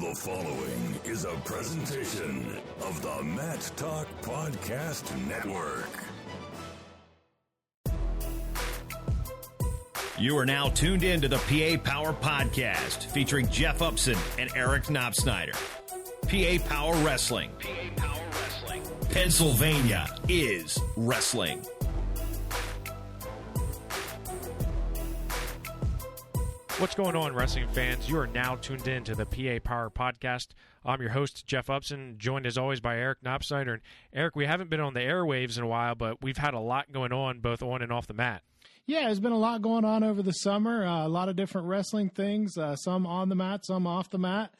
The following is a presentation of the Mat Talk Podcast Network. You are now tuned in to the PA Power Podcast, featuring Jeff Upson and Eric Knopsnyder. PA Power Wrestling. PA Power Wrestling. Pennsylvania is wrestling. What's going on, wrestling fans? You are now tuned in to the PA Power Podcast. I'm your host, Jeff Upson, joined as always by Eric Knopsnyder. And Eric, we haven't been on the airwaves in a while, but we've had a lot going on both on and off the mat. Yeah, there's been a lot going on over the summer, a lot of different wrestling things, some on the mat, some off the mat.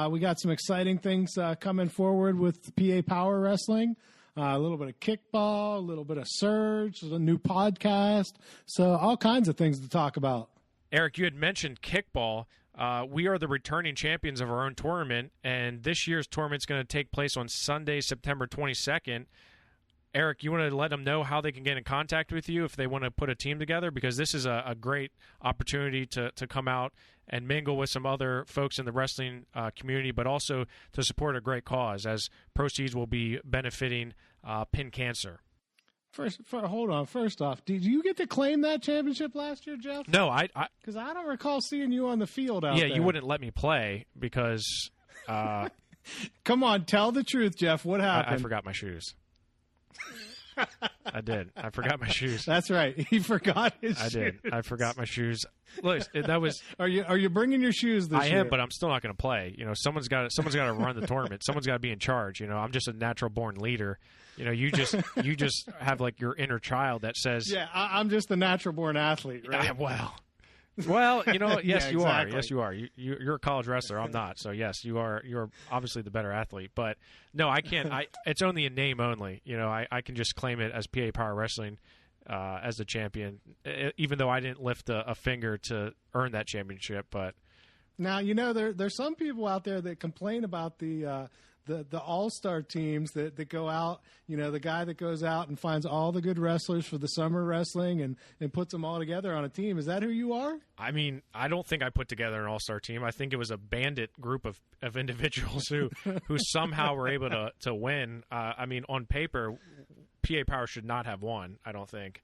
We got some exciting things coming forward with PA Power Wrestling. A little bit of kickball, a little bit of surge, a new podcast. So all kinds of things to talk about. Eric, you had mentioned kickball. We are the returning champions of our own tournament, and this year's tournament's going to take place on Sunday, September 22nd. Eric, you want to let them know how they can get in contact with you if they want to put a team together? Because this is a great opportunity to come out and mingle with some other folks in the wrestling community, but also to support a great cause, as proceeds will be benefiting pin cancer. Hold on. First off, did you get to claim that championship last year, Jeff? No, because I don't recall seeing you on the field out there. Yeah, you wouldn't let me play because... Come on, tell the truth, Jeff. What happened? I forgot my shoes. I did. I forgot my shoes. That's right. He forgot his shoes. I did. I forgot my shoes. Look, that was. Are you bringing your shoes this year? I am, but I'm still not going to play. You know, someone's got to run the tournament. Someone's got to be in charge. You know, I'm just a natural born leader. You know, you just have like your inner child that says, "Yeah, I'm just a natural born athlete." Right? Well, you know, yes, yeah, you exactly. are. Yes, you are. You're a college wrestler. I'm not. So yes, you are. You're obviously the better athlete. But no, I can't. It's only a name only. You know, I can just claim it as PA Power Wrestling as the champion, even though I didn't lift a finger to earn that championship. But now, you know, there's some people out there that complain about the all-star teams that go out, you know, the guy that goes out and finds all the good wrestlers for the summer wrestling and puts them all together on a team. Is that who you are? I mean, I don't think I put together an all-star team. I think it was a bandit group of individuals who somehow were able to win. I mean, on paper, PA Power should not have won, I don't think.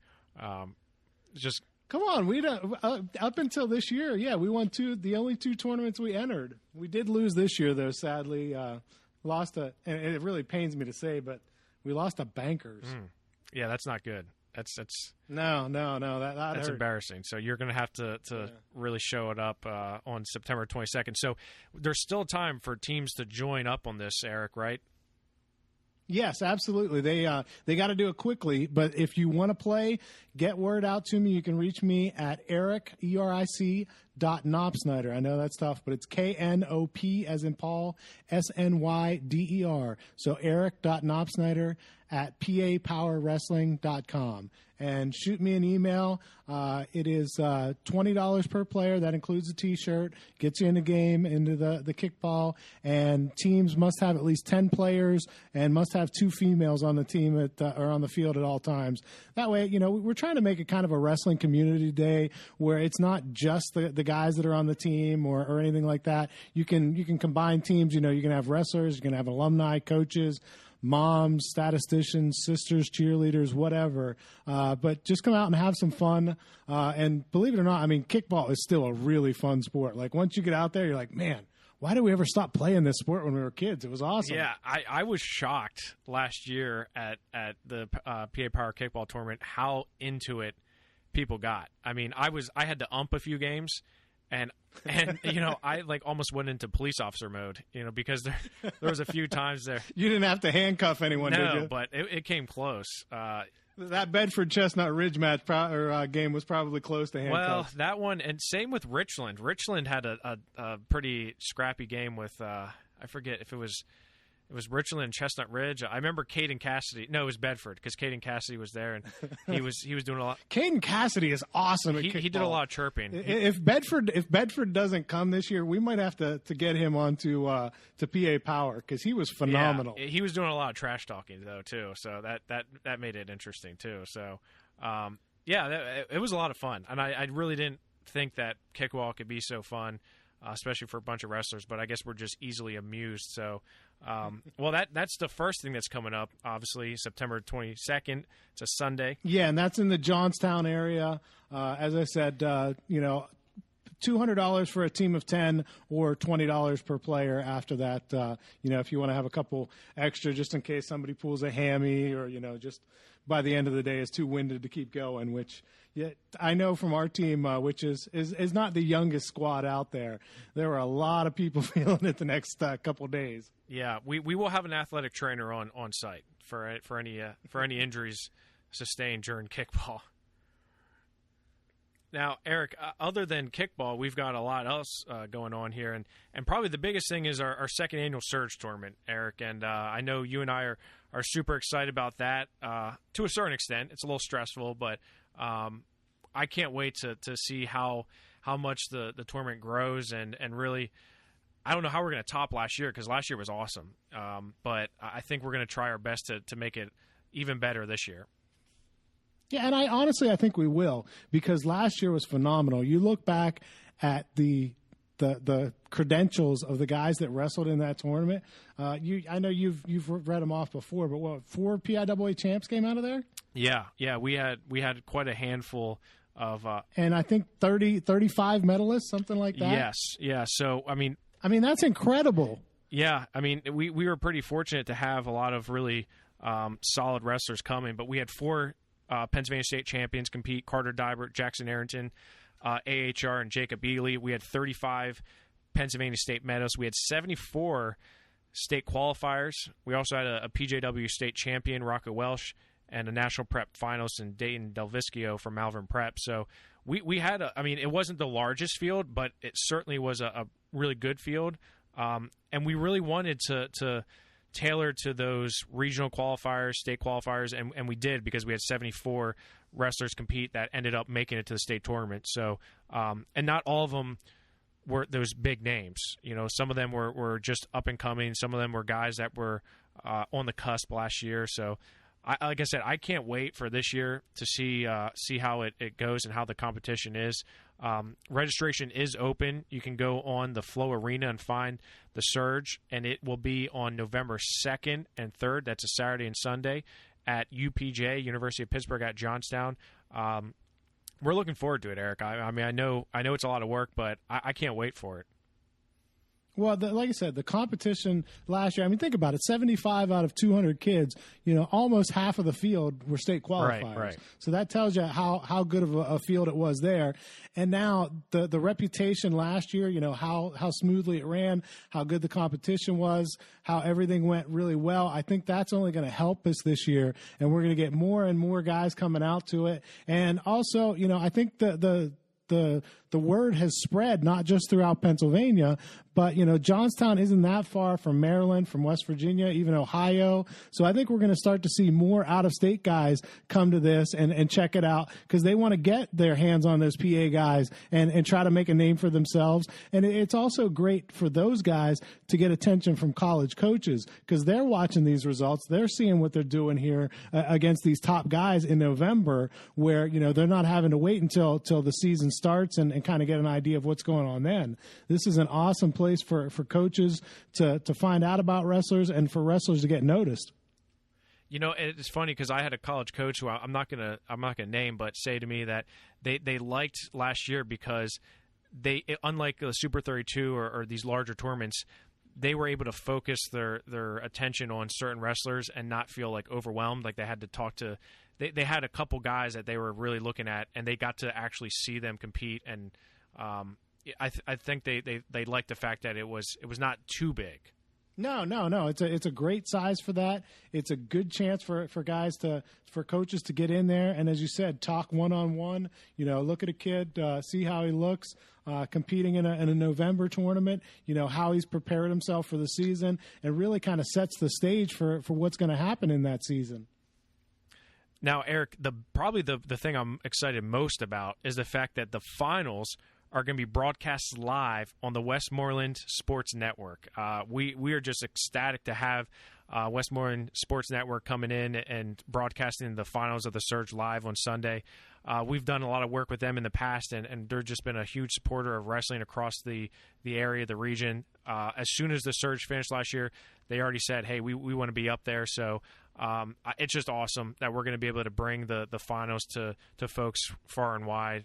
Just... Come on, we don't, up until this year, yeah, we won the only two tournaments we entered. We did lose this year, though, sadly. And it really pains me to say, but we lost to Bankers. Yeah, that's not good. That's no. That's hurt. Embarrassing. So you're going to have to really show it up on September 22nd. So there's still time for teams to join up on this, Eric, right? Yes, absolutely. They got to do it quickly. But if you want to play, get word out to me. You can reach me at Eric, ERIC, Knopsnyder. I know that's tough, but it's KNOP as in Paul, SNYDER. So Eric.Knopsnyder at PAPowerWrestling.com. And shoot me an email. It is $20 per player. That includes a T-shirt. Gets you in the game, into the kickball. And teams must have at least 10 players and must have 2 females on the team or on the field at all times. That way, you know, we're trying to make it kind of a wrestling community day where it's not just the guys that are on the team or anything like that. You can combine teams. You know, you can have wrestlers. You can have alumni, coaches, moms, statisticians, sisters, cheerleaders, whatever. But just come out and have some fun. And believe it or not, I mean, kickball is still a really fun sport. Like, once you get out there, you're like, man, why did we ever stop playing this sport when we were kids? It was awesome. Yeah, I was shocked last year at the PA Power Kickball Tournament how into it people got. I mean, I had to ump a few games. And you know, I like almost went into police officer mode, you know, because there was a few times there. You didn't have to handcuff anyone, did you? No, but it came close. That Bedford Chestnut Ridge match game was probably close to handcuffs. Well, that one, and same with Richland. Richland had a pretty scrappy game with I forget if it was Richland and Chestnut Ridge. I remember Caden Cassidy. No, it was Bedford, because Caden Cassidy was there, and he was doing a lot. Caden Cassidy is awesome. He did a lot of chirping. If Bedford doesn't come this year, we might have to get him onto to PA Power, because he was phenomenal. Yeah, he was doing a lot of trash talking though too, so that made it interesting too. So it was a lot of fun, and I really didn't think that kickball could be so fun. especially for a bunch of wrestlers. But I guess we're just easily amused. So, well, that's the first thing that's coming up. Obviously, September 22nd. It's a Sunday. Yeah, and that's in the Johnstown area. As I said, $200 for a team of 10 or $20 per player after that. If you want to have a couple extra just in case somebody pulls a hammy or, just by the end of the day is too winded to keep going, which I know from our team, which is not the youngest squad out there. There were a lot of people feeling it the next couple days. Yeah, we will have an athletic trainer on site for any injuries sustained during kickball. Now, Eric, other than kickball, we've got a lot else going on here, and probably the biggest thing is our second annual Surge tournament, Eric. And I know you and I are super excited about that to a certain extent. It's a little stressful, but I can't wait to see how much the tournament grows and really. I don't know how we're going to top last year because last year was awesome, but I think we're going to try our best to make it even better this year. Yeah, and I think we will because last year was phenomenal. You look back at the credentials of the guys that wrestled in that tournament. I know you've read them off before, but what 4 PIAA champs came out of there? Yeah, we had quite a handful of and I think 35 medalists, something like that. Yes, yeah. So I mean that's incredible. Yeah, I mean we were pretty fortunate to have a lot of really solid wrestlers coming, but we had 4 Pennsylvania State champions compete: Carter Dybert, Jackson Arrington, AHR, and Jacob Ely. We had 35 Pennsylvania State medalists. We had 74 state qualifiers. We also had a PJW state champion, Rocco Welsh, and a national prep finalist in Dayton Delviscio from Malvern Prep. So we had it wasn't the largest field, but it certainly was a really good field. And we really wanted to tailor to those regional qualifiers, state qualifiers, and we did because we had 74 wrestlers compete that ended up making it to the state tournament. So, and not all of them were those big names. Some of them were just up and coming. Some of them were guys that were on the cusp last year. So, like I said, I can't wait for this year to see how it goes and how the competition is. Registration is open. You can go on the Flow Arena and find the Surge, and it will be on November 2nd and 3rd. That's a Saturday and Sunday at UPJ, University of Pittsburgh at Johnstown. We're looking forward to it, Eric. I know it's a lot of work, but I can't wait for it. Well, like I said, the competition last year, think about it, 75 out of 200 kids, almost half of the field were state qualifiers. Right. So that tells you how good of a field it was there. And now the reputation last year, how smoothly it ran, how good the competition was, how everything went really well. I think that's only going to help us this year, and we're going to get more and more guys coming out to it. And also, I think the word has spread not just throughout Pennsylvania, but Johnstown isn't that far from Maryland, from West Virginia, even Ohio. So I think we're going to start to see more out-of-state guys come to this and check it out because they want to get their hands on those PA guys and try to make a name for themselves. And it's also great for those guys to get attention from college coaches because they're watching these results. They're seeing what they're doing here against these top guys in November where, they're not having to wait until the season starts and kind of get an idea of what's going on then. This is an awesome place for coaches to find out about wrestlers and for wrestlers to get noticed. It's funny because I had a college coach who I'm not gonna name, but say to me that they liked last year because unlike the Super 32 or these larger tournaments, they were able to focus their attention on certain wrestlers and not feel like overwhelmed, like they had to talk to. They had a couple guys that they were really looking at, and they got to actually see them compete. And I think they liked the fact that it was not too big. No. It's a great size for that. It's a good chance for guys for coaches to get in there and, as you said, talk one-on-one. Look at a kid, see how he looks competing in a November tournament. How he's prepared himself for the season, and really kind of sets the stage for what's going to happen in that season. Now, Eric, probably the thing I'm excited most about is the fact that the finals are going to be broadcast live on the Westmoreland Sports Network. We are just ecstatic to have Westmoreland Sports Network coming in and broadcasting the finals of the Surge live on Sunday. We've done a lot of work with them in the past, and they've just been a huge supporter of wrestling across the area, the region. As soon as the Surge finished last year, they already said, hey, we want to be up there. So it's just awesome that we're going to be able to bring the finals to folks far and wide.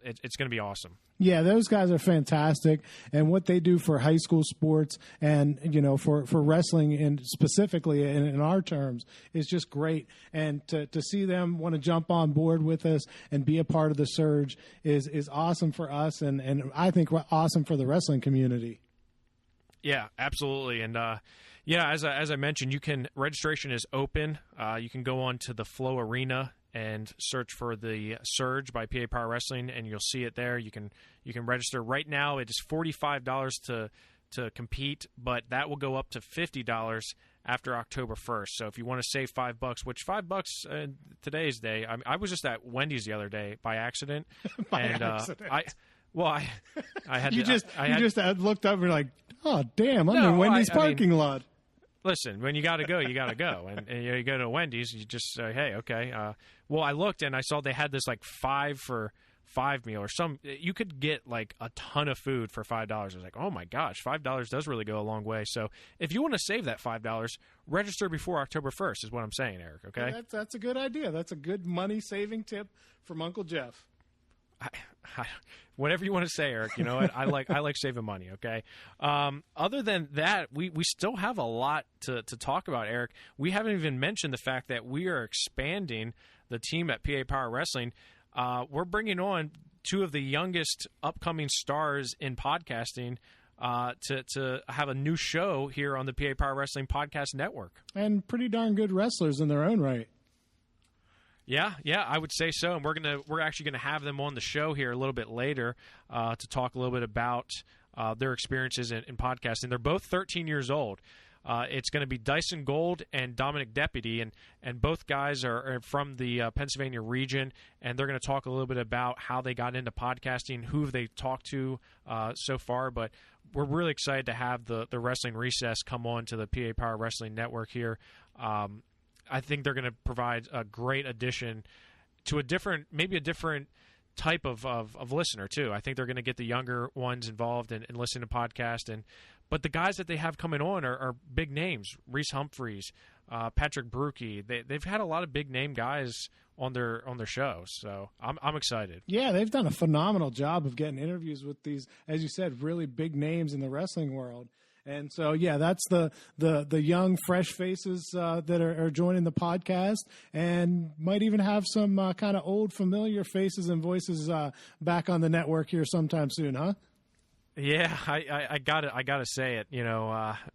It's going to be awesome. Yeah, those guys are fantastic, and what they do for high school sports and, for wrestling and specifically in our terms is just great. And to see them want to jump on board with us and be a part of the Surge is awesome for us, and I think awesome for the wrestling community. Yeah, absolutely. And as I mentioned, registration is open. You can go on to the Flow Arena and search for the Surge by PA Power Wrestling, and you'll see it there. You can register right now. It is $45 to compete, but that will go up to $50 after October 1st. So if you want to save $5, which $5 today's day, I was just at Wendy's the other day by accident. Accident. I had you to, just I you had, just looked up and were like, oh damn, I'm in Wendy's parking lot. Listen, when you got to go, you got to go. And you go to Wendy's, you just say, hey, okay. Well, I looked and I saw they had this like 5 for $5 meal or some. You could get like a ton of food for $5. I was like, oh my gosh, $5 does really go a long way. So if you want to save that $5, register before October 1st is what I'm saying, Eric. Okay, yeah, that's a good idea. That's a good money saving tip from Uncle Jeff. Whatever you want to say, Eric. You know what? I like saving money. Okay. Other than that, we still have a lot to talk about, Eric. We haven't even mentioned the fact that we are expanding the team at PA Power Wrestling. We're bringing on 2 of the youngest upcoming stars in podcasting to have a new show here on the PA Power Wrestling Podcast Network. And pretty darn good wrestlers in their own right. Yeah, I would say so. And we're actually gonna have them on the show here a little bit later to talk a little bit about their experiences in podcasting. They're both 13 years old. It's going to be Dysen Gould and Dominic Deputy, and both guys are from the Pennsylvania region, and they're going to talk a little bit about how they got into podcasting, who they talked to so far. But we're really excited to have the Wrestling Recess come on to the PA Power Wrestling Network here. I think they're going to provide a great addition to maybe a different type of listener too. I think they're going to get the younger ones involved and listen to podcasts. But the guys that they have coming on are big names: Reese Humphreys, Patrick Brookie. They've had a lot of big name guys on their show, so I'm excited. Yeah, they've done a phenomenal job of getting interviews with these, as you said, really big names in the wrestling world. And so, that's the young, fresh faces that are joining the podcast, and might even have some kind of old, familiar faces and voices back on the network here sometime soon, huh? Yeah, I gotta say it.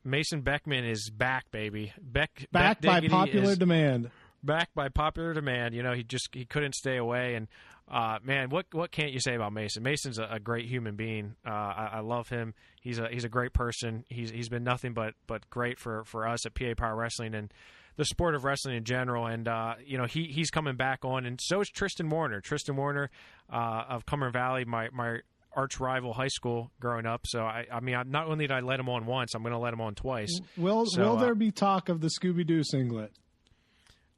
Mason Beckman is back, baby. Back by popular demand. Back by popular demand. He couldn't stay away, and man, what can't you say about Mason? Mason's a great human being. I love him. He's a great person. He's been nothing but great for us at PA Power Wrestling and the sport of wrestling in general. And he's coming back on, and so is Tristan Warner. Tristan Warner of Cumberland Valley, my arch rival high school growing up. So I mean, not only did I let him on once, I'm going to let him on twice. Will there be talk of the Scooby-Doo singlet?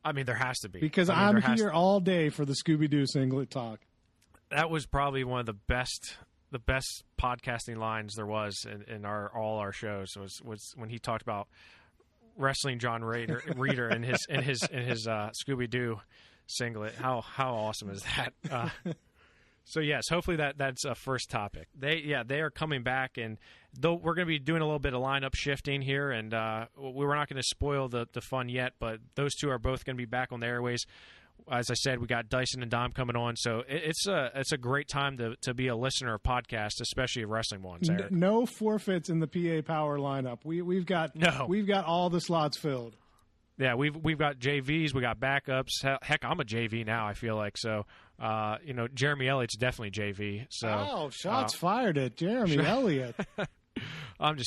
I mean, there has to be. Because I'm here all day for the Scooby-Doo singlet talk. That was probably one of the best podcasting lines there was in all our shows was when he talked about wrestling John Reeder in his Scooby-Doo singlet. How awesome is that? So yes, hopefully that's a first topic. They are coming back, and though we're going to be doing a little bit of lineup shifting here, and we were not going to spoil the fun yet, but those 2 are both going to be back on the airways. As I said, we got Dysen and Dom coming on, so it's a great time to be a listener of podcasts, especially wrestling ones. Eric. No forfeits in the PA Power lineup. We've got all the slots filled. Yeah, we've got JVs, we got backups. Heck, I'm a JV now. I feel like so. Jeremy Elliott's definitely JV. So shots fired at Jeremy Elliott.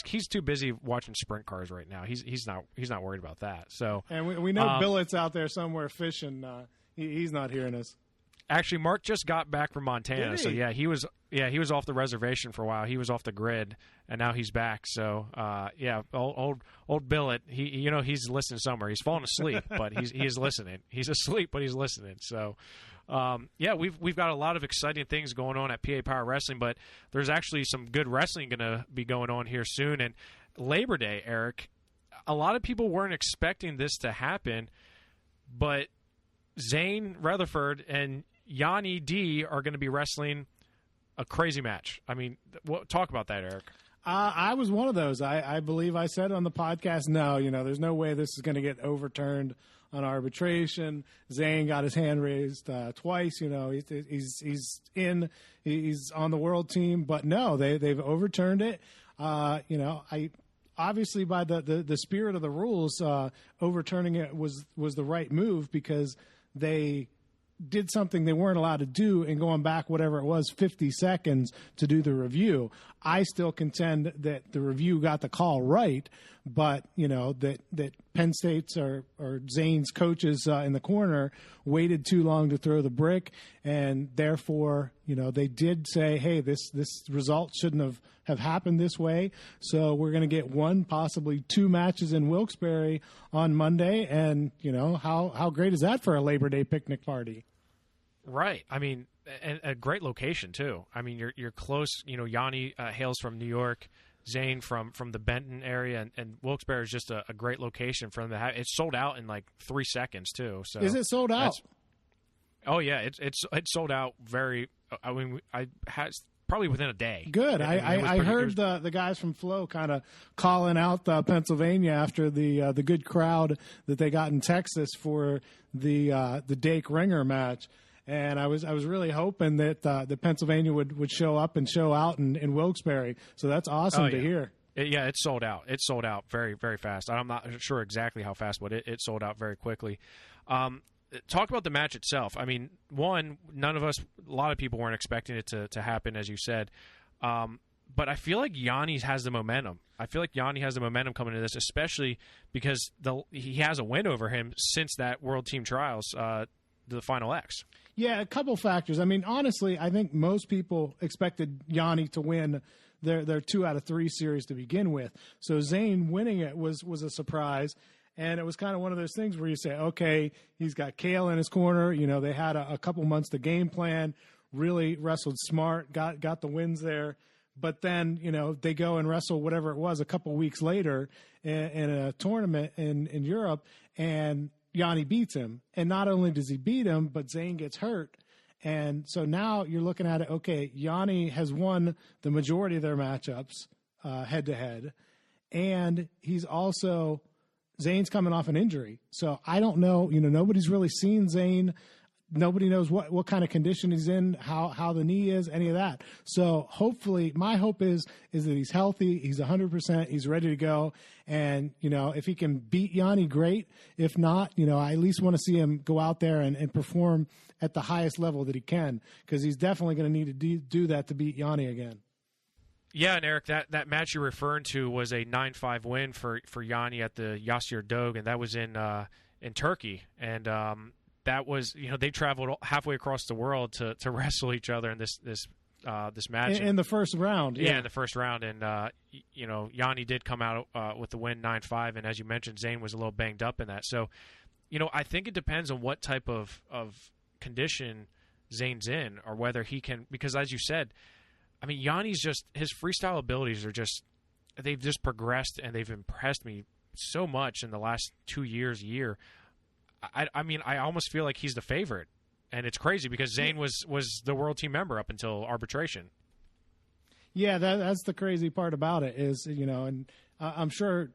He's too busy watching sprint cars right now. He's not worried about that. So and we know Billett's out there somewhere fishing. He's not hearing us. Actually, Mark just got back from Montana, Did he? so he was off the reservation for a while. He was off the grid, and now he's back. So old Billet, he's listening somewhere. He's falling asleep, but he's listening. He's asleep, but he's listening. So we've got a lot of exciting things going on at PA Power Wrestling, but there's actually some good wrestling going to be going on here soon. And Labor Day, Eric, a lot of people weren't expecting this to happen, but Zain Rutherford and Yianni D are going to be wrestling a crazy match. I mean, talk about that, Eric. I was one of those. I believe I said on the podcast, no, there's no way this is going to get overturned on arbitration. Zain got his hand raised twice. He's on the world team, but no, they've overturned it. I obviously by the spirit of the rules, overturning it was the right move because they did something they weren't allowed to do and going back whatever it was 50 seconds to do the review. I still contend that the review got the call right, but that Penn State's or Zane's coaches in the corner waited too long to throw the brick, and therefore they did say, hey, this result shouldn't have happened this way, so we're going to get one, possibly two matches in Wilkes-Barre on Monday. And how great is that for a Labor Day picnic party? Right. I mean, and a great location too. I mean, you're close. Yianni hails from New York, Zain from the Benton area, and Wilkes-Barre is just a great location for them to have. It's sold out in like 3 seconds too. So is it sold out? Oh yeah, it's sold out very. I mean, probably within a day. Good. I heard the guys from Flow kind of calling out Pennsylvania after the good crowd that they got in Texas for the Dake Ringer match. And I was really hoping that the Pennsylvania would show up and show out in Wilkes-Barre. So that's awesome to hear. It's sold out. It's sold out very, very fast. I'm not sure exactly how fast, but it sold out very quickly. Talk about the match itself. I mean, a lot of people weren't expecting it to happen, as you said. But I feel like Yianni has the momentum. I feel like Yianni has the momentum coming into this, especially because he has a win over him since that World Team Trials, the Final X. Yeah, a couple factors. I mean, honestly, I think most people expected Yianni to win their 2 out of 3 series to begin with. So Zain winning it was a surprise. And it was kind of one of those things where you say, okay, he's got Kale in his corner. They had a couple months to game plan, really wrestled smart, got the wins there. But then, they go and wrestle whatever it was a couple weeks later in a tournament in Europe, and Yianni beats him. And not only does he beat him, but Zain gets hurt. And so now you're looking at it, okay, Yianni has won the majority of their matchups head-to-head. And he's also – Zain's coming off an injury. So I don't know. Nobody's really seen Zain. Nobody knows what kind of condition he's in, how the knee is, any of that. So hopefully, my hope is that he's healthy, he's 100%, he's ready to go. And, if he can beat Yianni, great. If not, I at least want to see him go out there and perform at the highest level that he can, because he's definitely going to need to do that to beat Yianni again. Yeah, and Eric, that match you're referring to was a 9-5 win for Yianni at the Yasir Dog, and that was in Turkey. And that was, they traveled halfway across the world to wrestle each other in this match. In the first round. Yeah, in the first round. And, Yianni did come out with the win 9-5, and as you mentioned, Zain was a little banged up in that. So, I think it depends on what type of condition Zain's in, or whether he can, because as you said, I mean, Yanni's his freestyle abilities they've just progressed, and they've impressed me so much in the last 2 years, year. I mean, I almost feel like he's the favorite, and it's crazy because Zain was the world team member up until arbitration. Yeah, that's the crazy part about it is, and I'm sure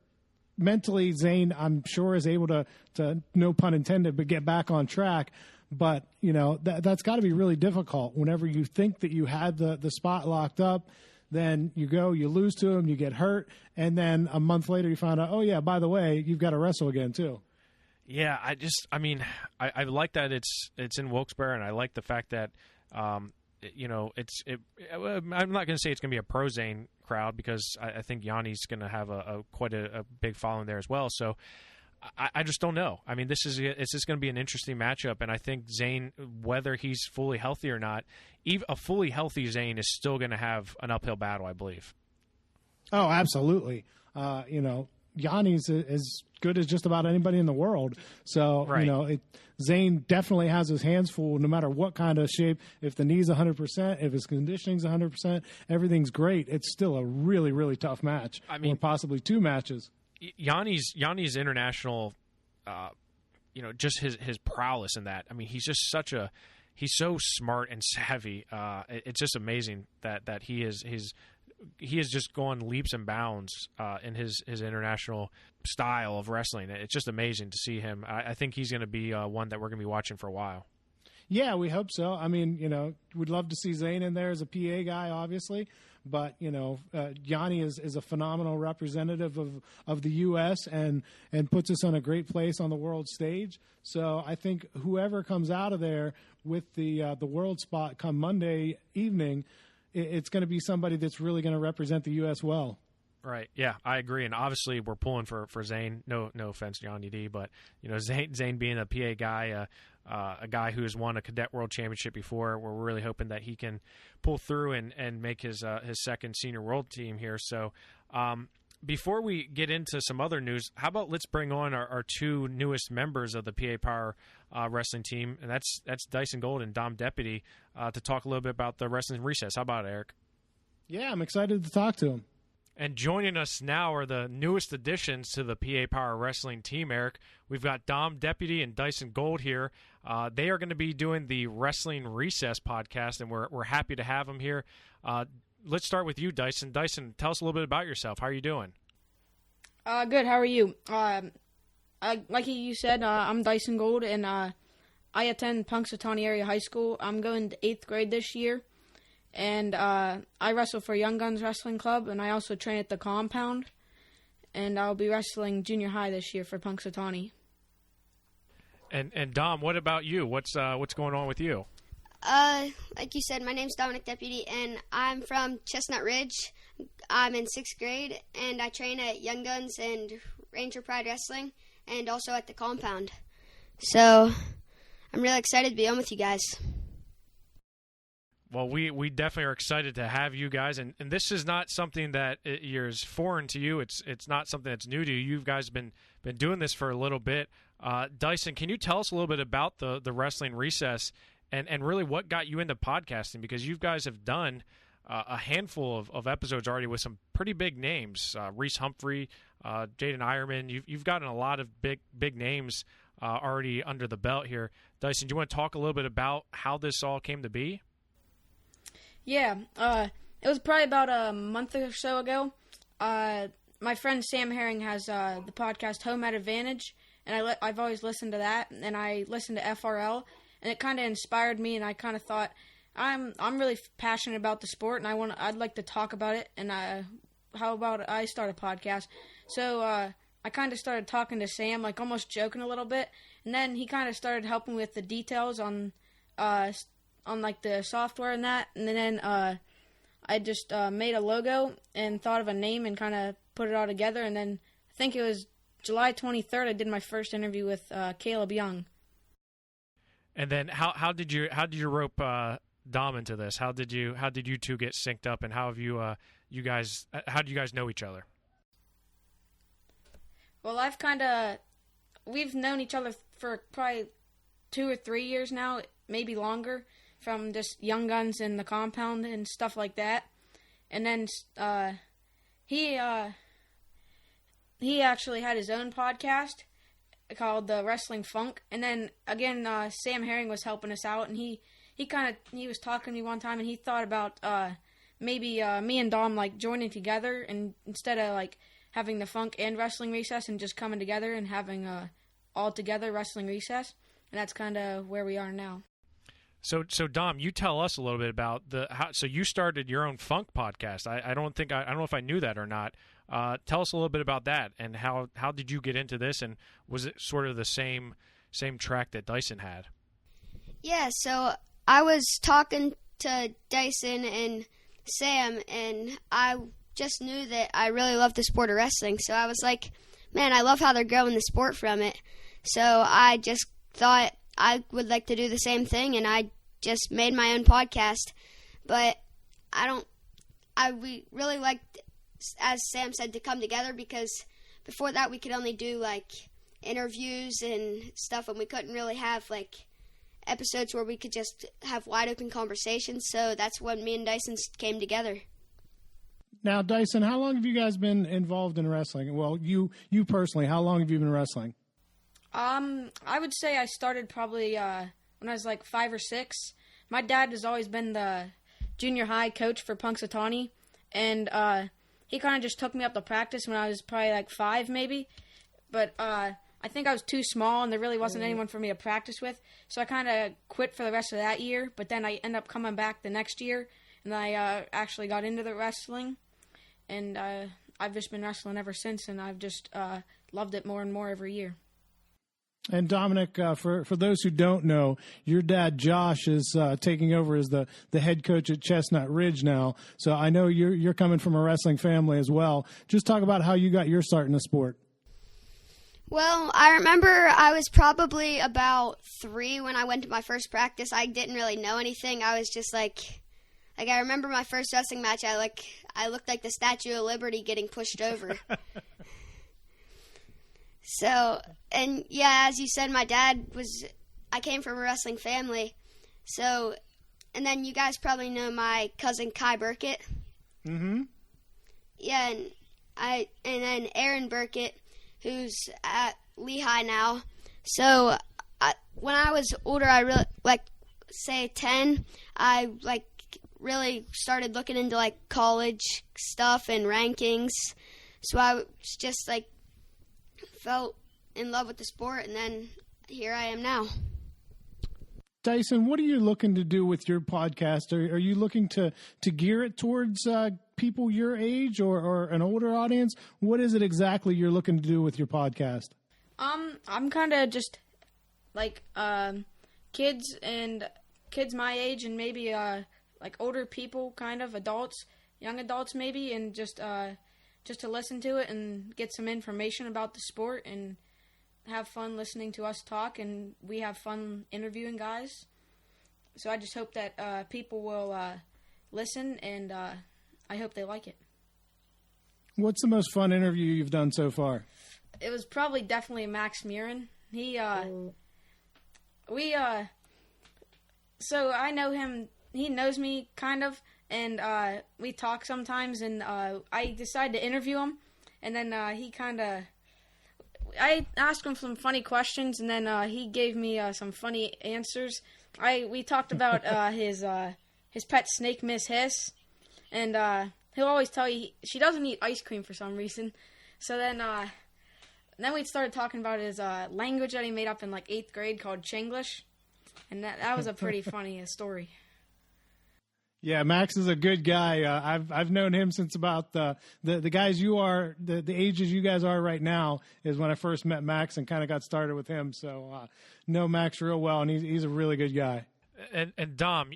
mentally Zain, is able to, no pun intended, but get back on track. But, that's got to be really difficult whenever you think that you had the spot locked up. Then you lose to him, you get hurt, and then a month later you find out, oh, yeah, by the way, you've got to wrestle again, too. Yeah, I like that it's in Wilkes-Barre, and I like the fact that, I'm not going to say it's going to be a pro Zain crowd, because I think Yanni's going to have quite a big following there as well. So I just don't know. I mean, it's just going to be an interesting matchup, and I think Zain, whether he's fully healthy or not, even a fully healthy Zain is still going to have an uphill battle, I believe. Oh, absolutely. Yianni's as good as just about anybody in the world. So, right. Zain definitely has his hands full no matter what kind of shape. If the knee's 100%, if his conditioning's 100%, everything's great. It's still a really, really tough match. I mean, or possibly two matches. Yianni's international, just his prowess in that. I mean, he's just he's so smart and savvy. It's just amazing that he has just gone leaps and bounds in his international style of wrestling. It's just amazing to see him. I think he's going to be one that we're going to be watching for a while. Yeah, we hope so. I mean, we'd love to see Zain in there as a PA guy, obviously. But, Yianni is a phenomenal representative of the U.S. and puts us on a great place on the world stage. So I think whoever comes out of there with the world spot come Monday evening, it's going to be somebody that's really going to represent the U.S. well. Right. Yeah, I agree. And obviously we're pulling for Zain. No offense to Yianni D, but Zain being a PA guy, a guy who has won a cadet world championship before, we're really hoping that he can pull through and make his second senior world team here. So before we get into some other news, how about let's bring on our two newest members of the PA Power wrestling team, and that's Dysen Gould and Dom Deputy, to talk a little bit about the wrestling recess. How about it, Eric? Yeah, I'm excited to talk to him. And joining us now are the newest additions to the PA Power Wrestling team, Eric. We've got Dom Deputy and Dysen Gould here. They are going to be doing the Wrestling Recess podcast, and we're happy to have them here. Let's start with you, Dysen. Dysen, tell us a little bit about yourself. How are you doing? Good. How are you? Like you said, I'm Dysen Gould, and I attend Punxsutawney Area High School. I'm going to 8th grade this year. And I wrestle for Young Guns Wrestling Club, and I also train at the Compound. And I'll be wrestling junior high this year for Punxsutawney. And Dom, what about you? What's going on with you? Like you said, my name's Dominic Deputy, and I'm from Chestnut Ridge. I'm in 6th grade, and I train at Young Guns and Ranger Pride Wrestling, and also at the Compound. So I'm really excited to be on with you guys. Well, we definitely are excited to have you guys, and this is not something that is foreign to you. It's not something that's new to you. You guys have been doing this for a little bit. Dysen, can you tell us a little bit about the Wrestling Recess and really what got you into podcasting? Because you guys have done a handful of episodes already with some pretty big names. Reese Humphrey, Jaden Ironman. You've gotten a lot of big names already under the belt here. Dysen, do you want to talk a little bit about how this all came to be? Yeah, it was probably about a month or so ago. My friend Sam Herring has the podcast Home at Advantage, and I've always listened to that, and I listened to FRL, and it kind of inspired me, and I kind of thought, I'm really passionate about the sport, and I'd like to talk about it, and how about I start a podcast? So I kind of started talking to Sam, like almost joking a little bit, and then he kind of started helping with the details on like the software and that, and then I just made a logo and thought of a name and kind of put it all together, and then I think it was July 23rd I did my first interview with Caleb Young. And then how did you rope Dom into this? How did you two get synced up, and how have how do you guys know each other? Well, we've known each other for probably 2 or 3 years now, maybe longer, from just Young Guns and the Compound and stuff like that. And then he actually had his own podcast called The Wrestling Funk. And then again, Sam Herring was helping us out, and he was talking to me one time, and he thought about maybe me and Dom like joining together, and instead of like having the Funk and Wrestling Recess, and just coming together and having all together Wrestling Recess. And that's kind of where we are now. So Dom, you tell us a little bit about so you started your own funk podcast. I don't know if I knew that or not. Tell us a little bit about that, and how did you get into this, and was it sort of the same track that Dysen had? Yeah, so I was talking to Dysen and Sam, and I just knew that I really loved the sport of wrestling. So I was like, man, I love how they're growing the sport from it. So I just thought I would like to do the same thing, and I just made my own podcast. But we really liked, as Sam said, to come together, because before that we could only do like interviews and stuff, and we couldn't really have like episodes where we could just have wide open conversations. So that's when me and Dysen came together. Now, Dysen, how long have you guys been involved in wrestling? Well, you personally, how long have you been wrestling? I would say I started probably when I was like 5 or 6. My dad has always been the junior high coach for Punxsutawney, and he kind of just took me up to practice when I was probably like 5 maybe. But I think I was too small, and there really wasn't anyone for me to practice with, so I kind of quit for the rest of that year. But then I ended up coming back the next year, and I actually got into the wrestling, and I've just been wrestling ever since, and I've just loved it more and more every year. And Dominic, for those who don't know, your dad Josh is taking over as the head coach at Chestnut Ridge now. So I know you're coming from a wrestling family as well. Just talk about how you got your start in the sport. Well, I remember I was probably about 3 when I went to my first practice. I didn't really know anything. I was just like I remember my first wrestling match. I looked like the Statue of Liberty getting pushed over. So, and yeah, as you said, I came from a wrestling family. So, and then you guys probably know my cousin Kai Burkett. Mm-hmm. Yeah, and then Aaron Burkett, who's at Lehigh now. So, when I was older, I really, say 10, I really started looking into college stuff and rankings. So I was just felt in love with the sport, and then here I am now. Dysen, what are you looking to do with your podcast? Are you looking to gear it towards people your age or an older audience? What is it exactly you're looking to do with your podcast? I'm kind of just kids my age, and maybe older people, kind of adults, young adults maybe, and just to listen to it and get some information about the sport and have fun listening to us talk, and we have fun interviewing guys. So I just hope that people will listen, and I hope they like it. What's the most fun interview you've done so far? It was probably definitely Max Murin. So I know him, he knows me kind of, and we talk sometimes, and I decided to interview him, and then I asked him some funny questions, and then he gave me some funny answers. We talked about his pet snake, Miss Hiss, and he'll always tell you she doesn't eat ice cream for some reason. So then we started talking about his language that he made up in 8th grade called Chinglish, and that was a pretty funny story. Yeah, Max is a good guy. I've known him since about the guys you are, the ages you guys are right now is when I first met Max and kind of got started with him. So know Max real well, and he's a really good guy. And Dom,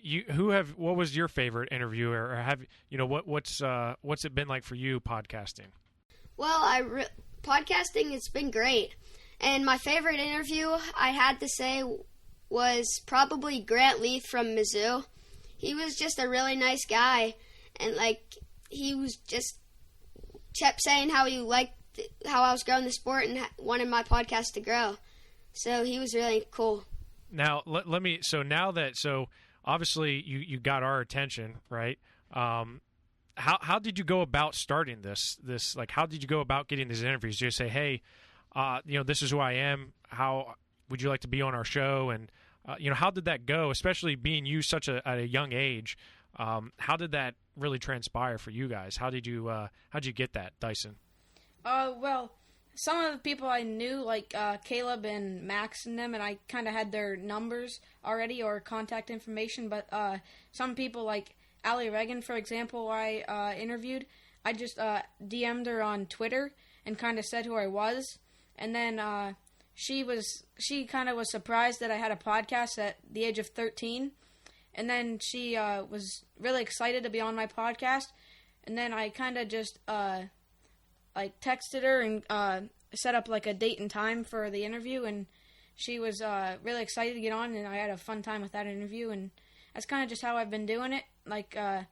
what was your favorite interview, or have what's it been like for you podcasting? Well, podcasting, it's been great, and my favorite interview I had to say was probably Grant Leith from Mizzou. He was just a really nice guy, and he was just kept saying how he liked how I was growing the sport and wanted my podcast to grow. So he was really cool. Now let me. So now that obviously you got our attention, right? How did you go about starting this? How did you go about getting these interviews? Did you say, hey, this is who I am. How would you like to be on our show? And how did that go, especially being you at a young age? How did that really transpire for you guys? How'd you get that, Dysen? Well, some of the people I knew, Caleb and Max and them, and I kind of had their numbers already or contact information. But some people, like Allie Reagan, for example, I interviewed, I just DM'd her on Twitter and kind of said who I was. And then she kind of was surprised that I had a podcast at the age of 13. And then she was really excited to be on my podcast. And then I kind of just texted her and set up like a date and time for the interview, and she was really excited to get on, and I had a fun time with that interview, and that's kind of just how I've been doing it. Like, I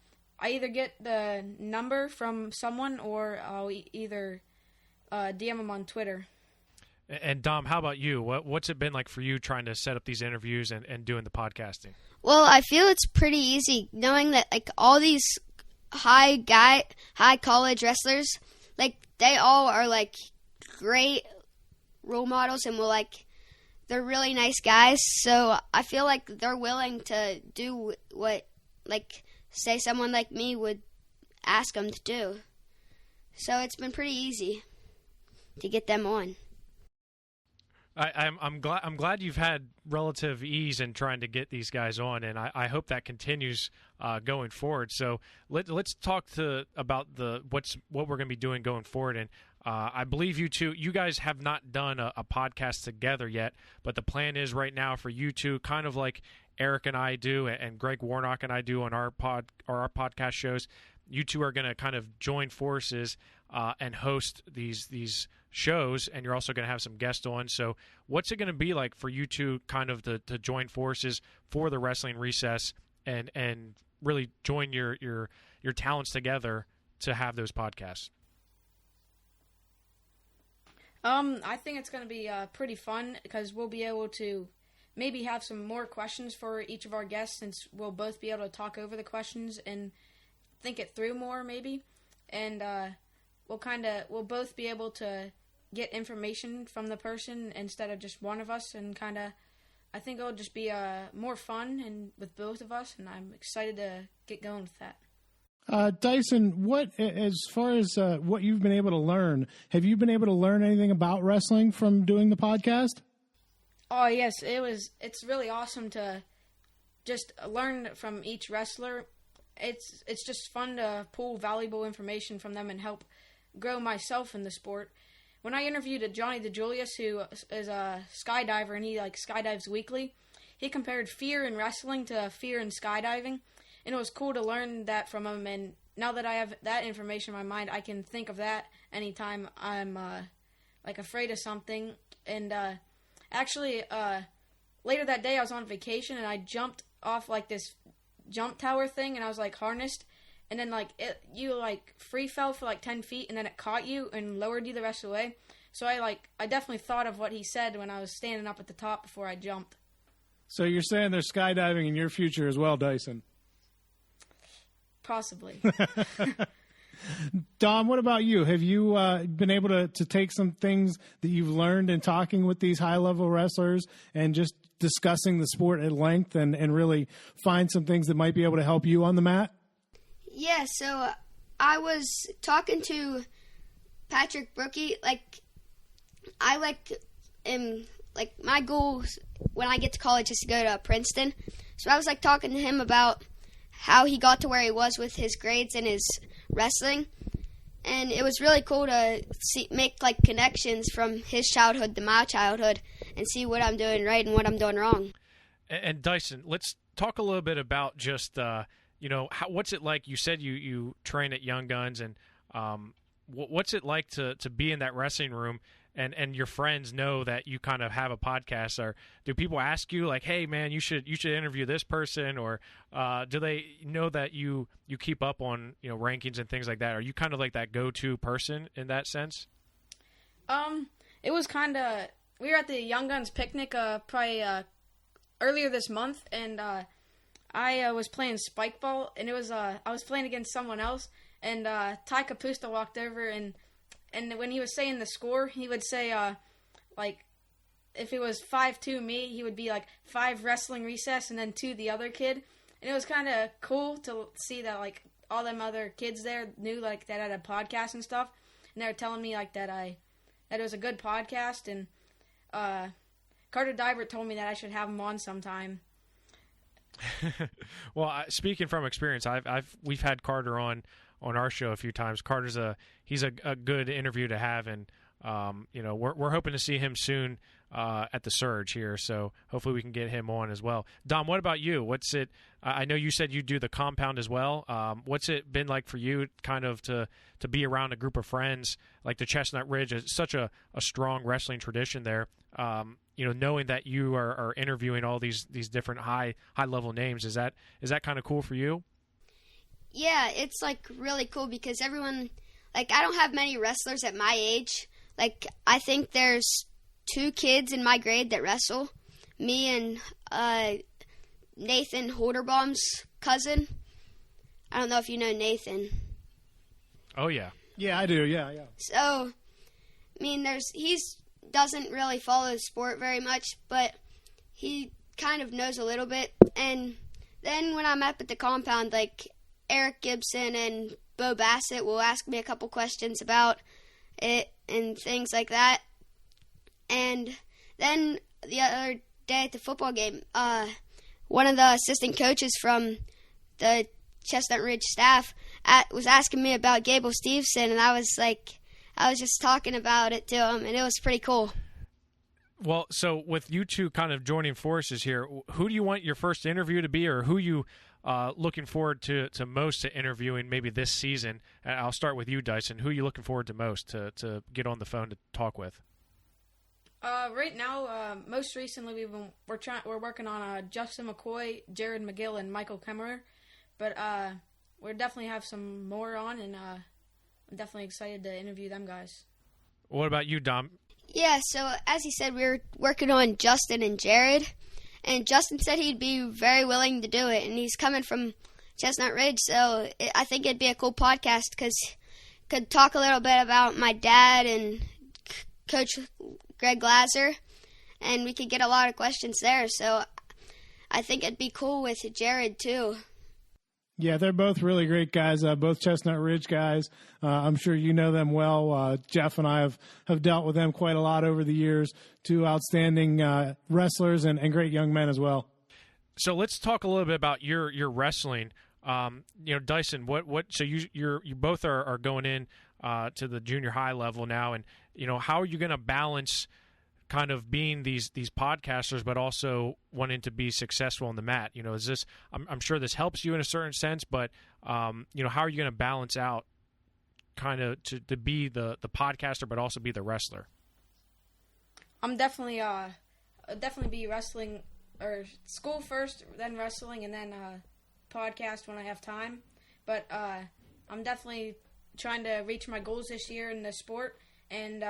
either get the number from someone, or I'll either DM them on Twitter. And Dom, how about you? What's it been like for you trying to set up these interviews and doing the podcasting? Well, I feel it's pretty easy knowing that like all these high college wrestlers, like they all are like great role models and they're really nice guys. So I feel like they're willing to do what like say someone like me would ask them to do. So it's been pretty easy to get them on. I'm glad you've had relative ease in trying to get these guys on, and I hope that continues going forward. So let's talk about what we're going to be doing going forward. And I believe you guys have not done a podcast together yet, but the plan is right now for you two, kind of like Eric and I do, and Greg Warnock and I do on our podcast shows. You two are going to kind of join forces and host these shows, and you're also going to have some guests on. So what's it going to be like for you two kind of to join forces for the Wrestling Recess and really join your talents together to have those podcasts? I think it's going to be pretty fun because we'll be able to maybe have some more questions for each of our guests, since we'll both be able to talk over the questions and think it through more maybe. And we'll both be able to get information from the person instead of just one of us, and I think it'll just be more fun and with both of us, and I'm excited to get going with that. Dysen, as far as what you've been able to learn, have you been able to learn anything about wrestling from doing the podcast? Oh yes, it's really awesome to just learn from each wrestler. It's just fun to pull valuable information from them and help grow myself in the sport. When I interviewed Johnny DeJulius, who is a skydiver and he skydives weekly, he compared fear in wrestling to fear in skydiving, and it was cool to learn that from him. And now that I have that information in my mind, I can think of that anytime I'm afraid of something. And actually, later that day I was on vacation and I jumped off this jump tower thing, and I was harnessed. And then you free fell for 10 feet, and then it caught you and lowered you the rest of the way. So I definitely thought of what he said when I was standing up at the top before I jumped. So you're saying there's skydiving in your future as well, Dysen? Possibly. Dom, what about you? Have you been able to take some things that you've learned in talking with these high-level wrestlers and just discussing the sport at length and really find some things that might be able to help you on the mat? Yeah, so I was talking to Patrick Brookie. My goal when I get to college is to go to Princeton. So I was talking to him about how he got to where he was with his grades and his wrestling. And it was really cool to make connections from his childhood to my childhood and see what I'm doing right and what I'm doing wrong. And Dysen, let's talk a little bit about just what's it like? You said you train at Young Guns, and what's it like to be in that wrestling room and your friends know that you kind of have a podcast? Or do people ask you hey man, you should interview this person, or do they know that you keep up on rankings and things like that? Are you kind of that go-to person in that sense? It was we were at the Young Guns picnic probably earlier this month, and I was playing spike ball, and it was I was playing against someone else, and Ty Capusta walked over, and when he was saying the score, he would say if it was 5-2 me, he would be 5 Wrestling Recess and then 2 the other kid, and it was kind of cool to see that all them other kids there knew that I had a podcast and stuff, and they were telling me that it was a good podcast, and Carter Dybert told me that I should have him on sometime. Well, speaking from experience, we've had Carter on our show a few times. Carter's he's a good interview to have, and we're hoping to see him soon at the Surge here, so hopefully we can get him on as well. Dom, what about you? What's it? I know you said you do the compound as well. What's it been like for you, kind of to be around a group of friends like the Chestnut Ridge? It's such a strong wrestling tradition there. Knowing that you are interviewing all these different high level names, is that kind of cool for you? Yeah, it's like really cool because everyone, like, I don't have many wrestlers at my age. Like, I think there's 2 kids in my grade that wrestle. Me and Nathan Holderbaum's cousin. I don't know if you know Nathan. Oh yeah. Yeah, I do. Yeah. So, I mean, he's doesn't really follow the sport very much, but he kind of knows a little bit. And then when I'm up at the compound, like, Eric Gibson and Bo Bassett will ask me a couple questions about it and things like that. And then the other day at the football game, one of the assistant coaches from the Chestnut Ridge staff was asking me about Gable Stevenson, and I was just talking about it to him, and it was pretty cool. Well, so with you two kind of joining forces here, who do you want your first interview to be, or who you looking forward to most to interviewing maybe this season? I'll start with you, Dysen. Who are you looking forward to most to get on the phone to talk with? Right now, most recently we're working on Justin McCoy, Jared McGill, and Michael Kemmerer, but we definitely have some more on, and I'm definitely excited to interview them guys. What about you, Dom? Yeah, so as he said, we were working on Justin and Jared, and Justin said he'd be very willing to do it, and he's coming from Chestnut Ridge, so I think it'd be a cool podcast because could talk a little bit about my dad and Coach Greg Glaser, and we could get a lot of questions there, so I think it'd be cool with Jared too. Yeah, they're both really great guys, both Chestnut Ridge guys. I'm sure you know them well. Jeff and I have dealt with them quite a lot over the years. 2 outstanding wrestlers and great young men as well. So let's talk a little bit about your wrestling. Dysen, what? So you both are going in to the junior high level now, and how are you going to balance kind of being these podcasters, but also wanting to be successful on the mat? Is this? I'm sure this helps you in a certain sense, but how are you going to balance out kind of to be the podcaster, but also be the wrestler? I'm definitely be wrestling or school first, then wrestling, and then podcast when I have time. But I'm definitely trying to reach my goals this year in the sport, and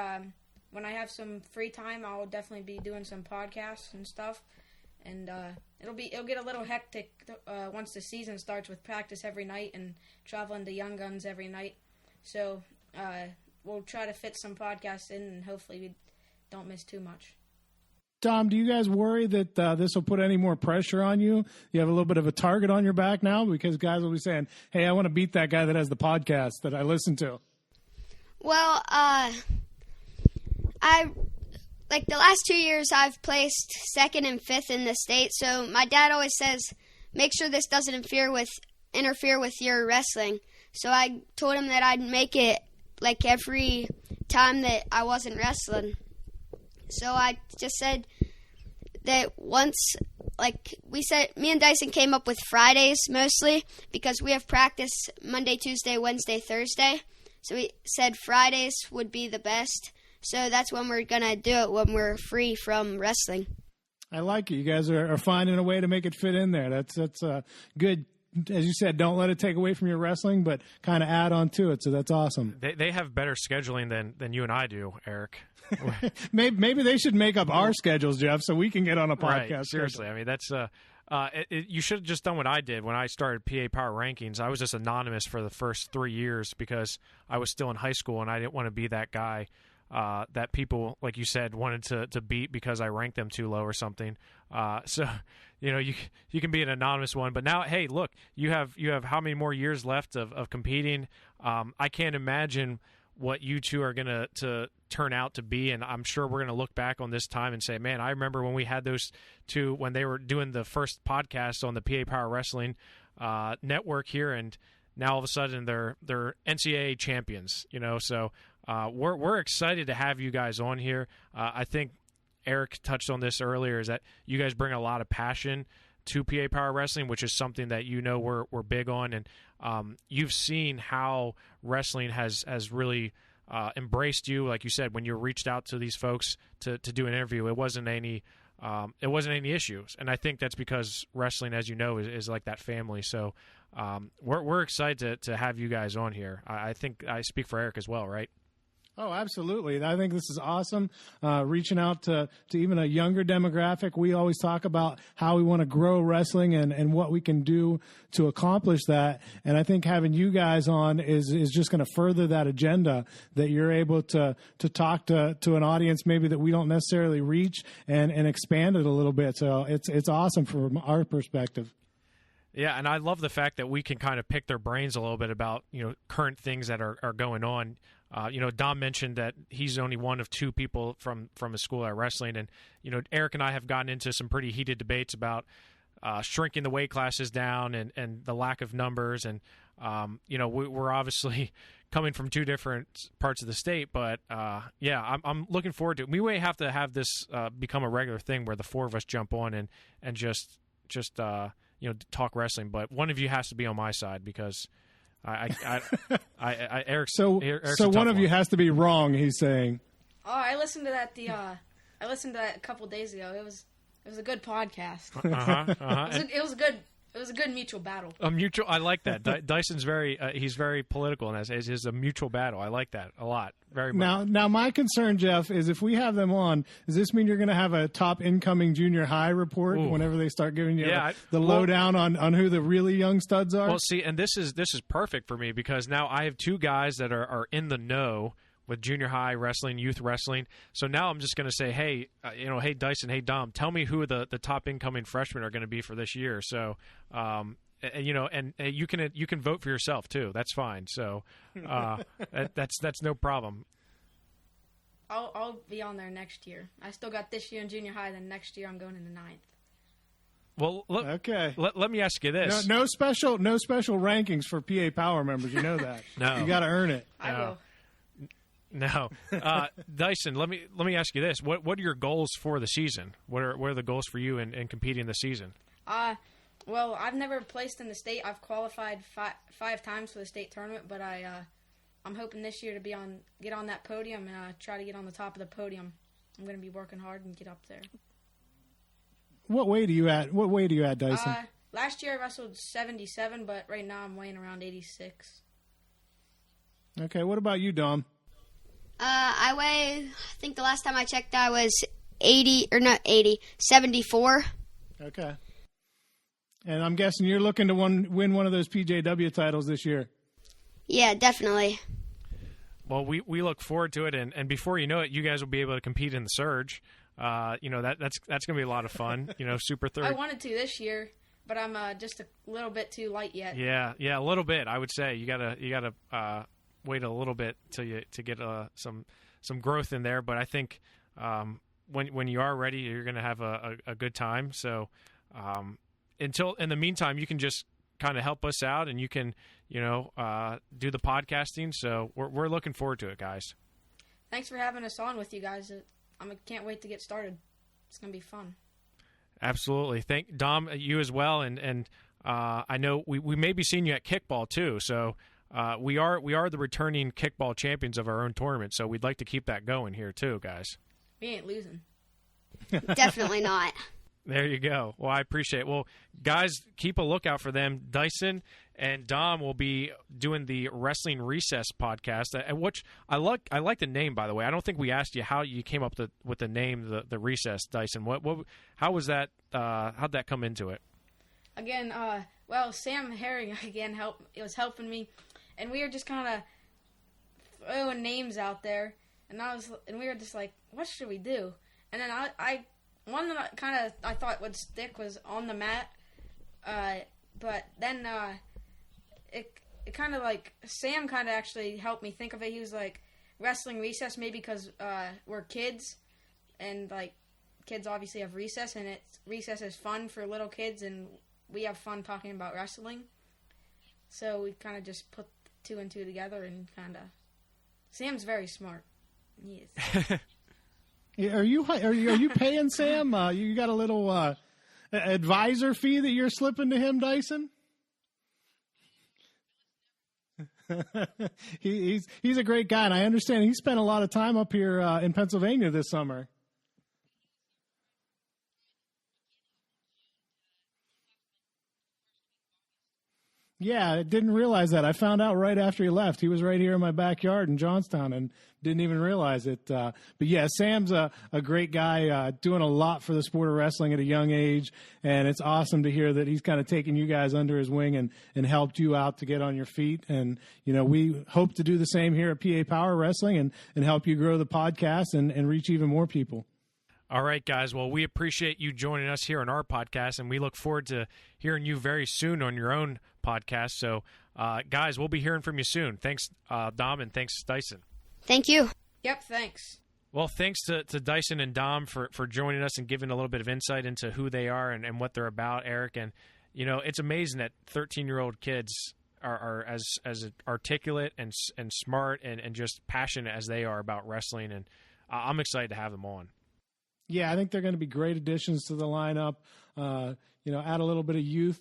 when I have some free time, I'll definitely be doing some podcasts and stuff. And it'll get a little hectic once the season starts with practice every night and traveling to Young Guns every night. So we'll try to fit some podcasts in, and hopefully we don't miss too much. Tom, do you guys worry that this will put any more pressure on you? You have a little bit of a target on your back now because guys will be saying, hey, I want to beat that guy that has the podcast that I listen to. Well, like the last 2 years, I've placed 2nd and 5th in the state. So my dad always says, make sure this doesn't interfere with your wrestling. So I told him that I'd make it like every time that I wasn't wrestling. So I just said that once, like we said, me and Dysen came up with Fridays mostly because we have practice Monday, Tuesday, Wednesday, Thursday. So we said Fridays would be the best. So that's when we're going to do it, when we're free from wrestling. I like it. You guys are finding a way to make it fit in there. That's good. As you said, don't let it take away from your wrestling, but kind of add on to it. So that's awesome. They have better scheduling than you and I do, Eric. Maybe they should make up our schedules, Jeff, so we can get on a podcast. Right, seriously. I mean, that's you should have just done what I did when I started PA Power Rankings. I was just anonymous for the first 3 years because I was still in high school, and I didn't want to be that guy that people, like you said, wanted to beat because I ranked them too low or something. So, you can be an anonymous one. But now, hey, look, you have how many more years left of competing? I can't imagine what you two are going to turn out to be, and I'm sure we're going to look back on this time and say, man, I remember when we had those two, when they were doing the first podcast on the PA Power Wrestling network here, and now all of a sudden they're NCAA champions, so we're excited to have you guys on here. I think Eric touched on this earlier, is that you guys bring a lot of passion to PA Power Wrestling, which is something that we're big on, and you've seen how wrestling has really embraced you. Like you said, when you reached out to these folks to do an interview, it wasn't any issues, and I think that's because wrestling, as you know, is like that family. So we're excited to have you guys on here. I think I speak for Eric as well, right? Oh, absolutely. I think this is awesome. Reaching out to even a younger demographic. We always talk about how we want to grow wrestling and what we can do to accomplish that. And I think having you guys on is just going to further that agenda, that you're able to talk to an audience maybe that we don't necessarily reach and expand it a little bit. So it's awesome from our perspective. Yeah, and I love the fact that we can kind of pick their brains a little bit about, current things that are going on. Dom mentioned that he's only one of two people from his school at wrestling. And, Eric and I have gotten into some pretty heated debates about shrinking the weight classes down and the lack of numbers. And, we're obviously coming from two different parts of the state. But, I'm looking forward to it. We may have to have this become a regular thing where the four of us jump on and just talk wrestling. But one of you has to be on my side because Eric's so one of you has to be wrong, he's saying. Oh, I listened to that a couple days ago. It was a good podcast. It was a good mutual battle. I like that. Dysen's he's very political, and is a mutual battle. I like that a lot. Very much. Now my concern, Jeff, is if we have them on, does this mean you're going to have a top incoming junior high report whenever they start giving you the lowdown on who the really young studs are? Well, see, and this is perfect for me because now I have two guys that are in the know with junior high wrestling, youth wrestling. So now I'm just going to say, hey, hey Dysen, hey Dom, tell me who the top incoming freshmen are going to be for this year. So, and you can vote for yourself too. That's fine. So, that's no problem. I'll be on there next year. I still got this year in junior high. Then next year I'm going into ninth. Well, okay. Let me ask you this: no special rankings for PA Power members. You know that. No, you got to earn it. I will. No, Dysen. Let me ask you this: what are your goals for the season? What are the goals for you in competing this season? Well, I've never placed in the state. I've qualified five times for the state tournament, but I'm hoping this year to get on that podium and try to get on the top of the podium. I'm going to be working hard and get up there. What weight are you at? Dysen? Last year I wrestled 77, but right now I'm weighing around 86. Okay, what about you, Dom? I weigh, I think the last time I checked I was 74. Okay. And I'm guessing you're looking to win one of those PJW titles this year. Yeah, definitely. Well, we look forward to it, and before you know it, you guys will be able to compete in the Surge. That's going to be a lot of fun. Super 30. I wanted to this year, but I'm just a little bit too light yet. Yeah, a little bit. I would say you gotta wait a little bit to get some growth in there. But I think when you are ready, you're going to have a good time. So in the meantime, you can just kind of help us out, and you can do the podcasting. So we're looking forward to it, guys. Thanks for having us on with you guys. I can't wait to get started. It's going to be fun. Absolutely. Thank Dom, you as well, and I know we may be seeing you at kickball too. So. We are the returning kickball champions of our own tournament, so we'd like to keep that going here too, guys. We ain't losing. Definitely not. There you go. Well, I appreciate it. Well, guys, keep a lookout for them. Dysen and Dom will be doing the Wrestling Recess podcast, which I like the name, by the way. I don't think we asked you how you came up with the name, the Recess, Dysen. How was that? How'd that come into it? Again, Sam Herring again was helping me. And we were just kind of throwing names out there, and we were just like, what should we do? And then one that I thought would stick was On the Mat, but then it kind of like Sam kind of actually helped me think of it. He was like Wrestling Recess, maybe because we're kids, and like kids obviously have recess, and recess is fun for little kids, and we have fun talking about wrestling. So we kind of just put two and two together, and kind of Sam's very smart. He is. Are you paying Sam? You got a little advisor fee that you're slipping to him, Dysen? He's a great guy, and I understand he spent a lot of time up here in Pennsylvania this summer. Yeah, I didn't realize that. I found out right after he left. He was right here in my backyard in Johnstown and didn't even realize it. But yeah, Sam's a great guy, doing a lot for the sport of wrestling at a young age. And it's awesome to hear that he's kind of taken you guys under his wing and helped you out to get on your feet. And, you know, we hope to do the same here at PA Power Wrestling and help you grow the podcast and reach even more people. All right, guys. Well, we appreciate you joining us here on our podcast, and we look forward to hearing you very soon on your own podcast. So, guys, we'll be hearing from you soon. Thanks, Dom, and thanks, Dysen. Thank you. Yep, thanks. Well, thanks to Dysen and Dom for joining us and giving a little bit of insight into who they are and what they're about, Eric. And, you know, it's amazing that 13-year-old kids are as articulate and smart and just passionate as they are about wrestling. And I'm excited to have them on. Yeah, I think they're going to be great additions to the lineup. You know, add a little bit of youth.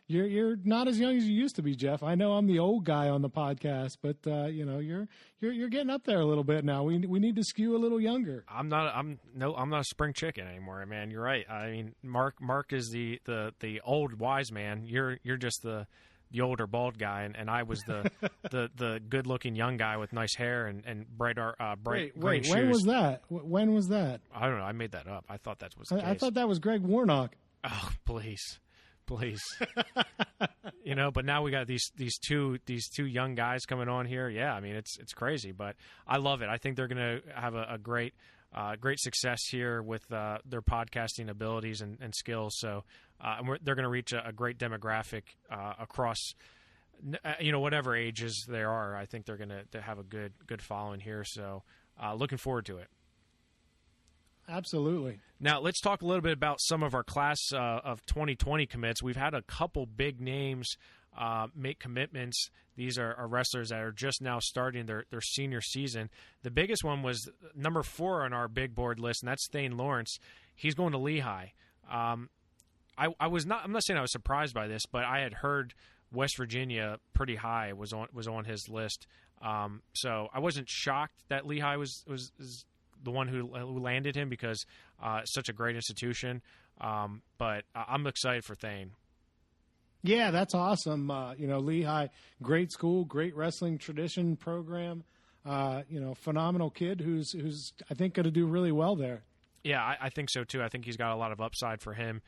You're not as young as you used to be, Jeff. I know I'm the old guy on the podcast, but you know, you're getting up there a little bit now. We need to skew a little younger. I'm not a spring chicken anymore, man. You're right. I mean, Mark is the old wise man. You're just the older bald guy, and I was the good looking young guy with nice hair and bright green shoes. When was that? When was that? I don't know. I made that up. I thought that was the case. I thought that was Greg Warnock. Oh, please. You know, but now we got these two young guys coming on here. Yeah, I mean it's crazy, but I love it. I think they're going to have a great success here with their podcasting abilities and skills. So they're going to reach a great demographic across, you know, whatever ages there are. I think they're going to have a good following here. So looking forward to it. Absolutely. Now, let's talk a little bit about some of our class of 2020 commits. We've had a couple big names make commitments. These are wrestlers that are just now starting their senior season. The biggest one was number 4 on our big board list, and that's Thane Lawrence. He's going to Lehigh. I'm not saying I was surprised by this, but I had heard West Virginia pretty high was on his list. So I wasn't shocked that Lehigh was the one who landed him because it's such a great institution. But I'm excited for Thane. Yeah, that's awesome. You know, Lehigh, great school, great wrestling tradition program. You know, phenomenal kid who's I think going to do really well there. Yeah, I think so too. I think he's got a lot of upside for him.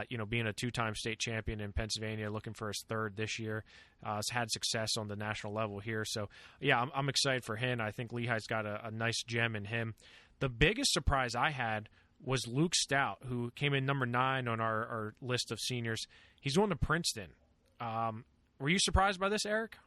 You know, being a 2-time state champion in Pennsylvania, looking for his 3rd this year, has had success on the national level here. So, yeah, I'm excited for him. I think Lehigh's got a nice gem in him. The biggest surprise I had was Luke Stout, who came in number 9 on our list of seniors. He's going to Princeton. Were you surprised by this, Eric?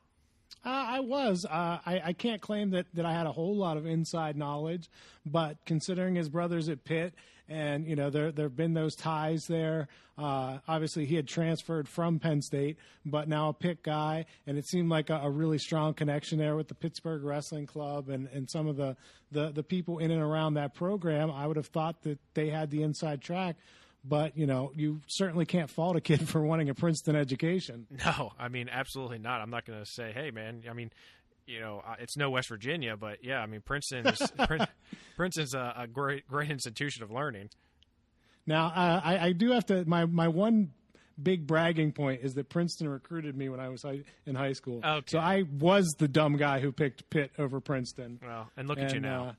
I was. I can't claim that I had a whole lot of inside knowledge, but considering his brother's at Pitt and, you know, there have been those ties there. Obviously, he had transferred from Penn State, but now a Pitt guy, and it seemed like a really strong connection there with the Pittsburgh Wrestling Club and some of the people in and around that program. I would have thought that they had the inside track. But, you know, you certainly can't fault a kid for wanting a Princeton education. No, I mean, absolutely not. I'm not going to say, hey, man, I mean, you know, it's no West Virginia, but, yeah, I mean, Princeton's a great institution of learning. Now, I do have to – my one big bragging point is that Princeton recruited me when I was in high school. Okay. So I was the dumb guy who picked Pitt over Princeton. Well, and look at you now.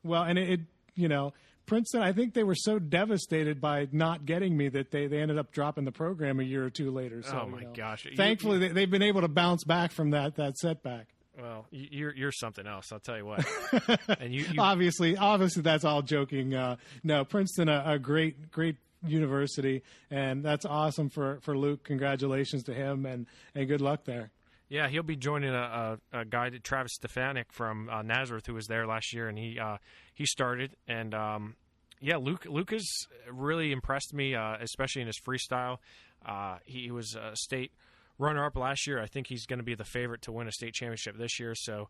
And it you know – Princeton, I think they were so devastated by not getting me that they ended up dropping the program a year or two later. So, oh, my gosh. Thankfully, they've been able to bounce back from that setback. Well, you're something else, I'll tell you what. And you obviously, that's all joking. No, Princeton, a great university, and that's awesome for Luke. Congratulations to him, and good luck there. Yeah, he'll be joining a guy, Travis Stefanik from Nazareth, who was there last year, and he started. And yeah, Luke has really impressed me, especially in his freestyle. He was a state runner-up last year. I think he's going to be the favorite to win a state championship this year, so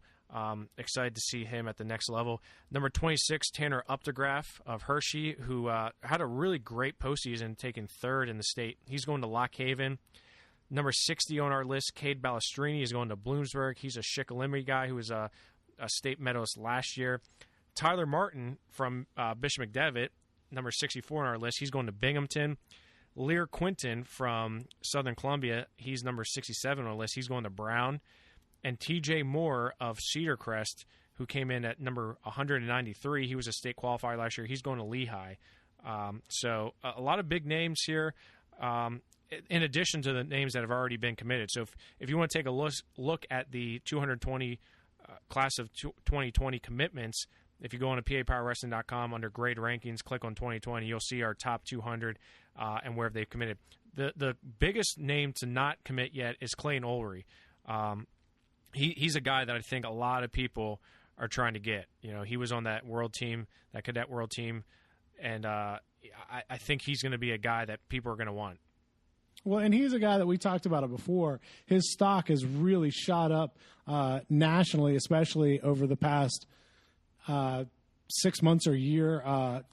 excited to see him at the next level. Number 26, Tanner Updegraff of Hershey, who had a really great postseason, taking third in the state. He's going to Lock Haven. Number 60 on our list, Cade Balestrini, is going to Bloomsburg. He's a Shikellamy guy who was a state medalist last year. Tyler Martin from Bishop McDevitt, number 64 on our list, he's going to Binghamton. Lear Quinton from Southern Columbia, he's number 67 on the list. He's going to Brown. And TJ Moore of Cedar Crest, who came in at number 193, he was a state qualifier last year. He's going to Lehigh. So a lot of big names here, in addition to the names that have already been committed. So if you want to take a look at the 220 class of 2020 commitments, if you go on to PAPowerWrestling.com under grade rankings, click on 2020, you'll see our top 200 and where they've committed. The biggest name to not commit yet is Clayton Ulrey. He's a guy that I think a lot of people are trying to get. You know, he was on that world team, that cadet world team, and I think he's going to be a guy that people are going to want. Well, and he's a guy that we talked about it before. His stock has really shot up nationally, especially over the past 6 months or year,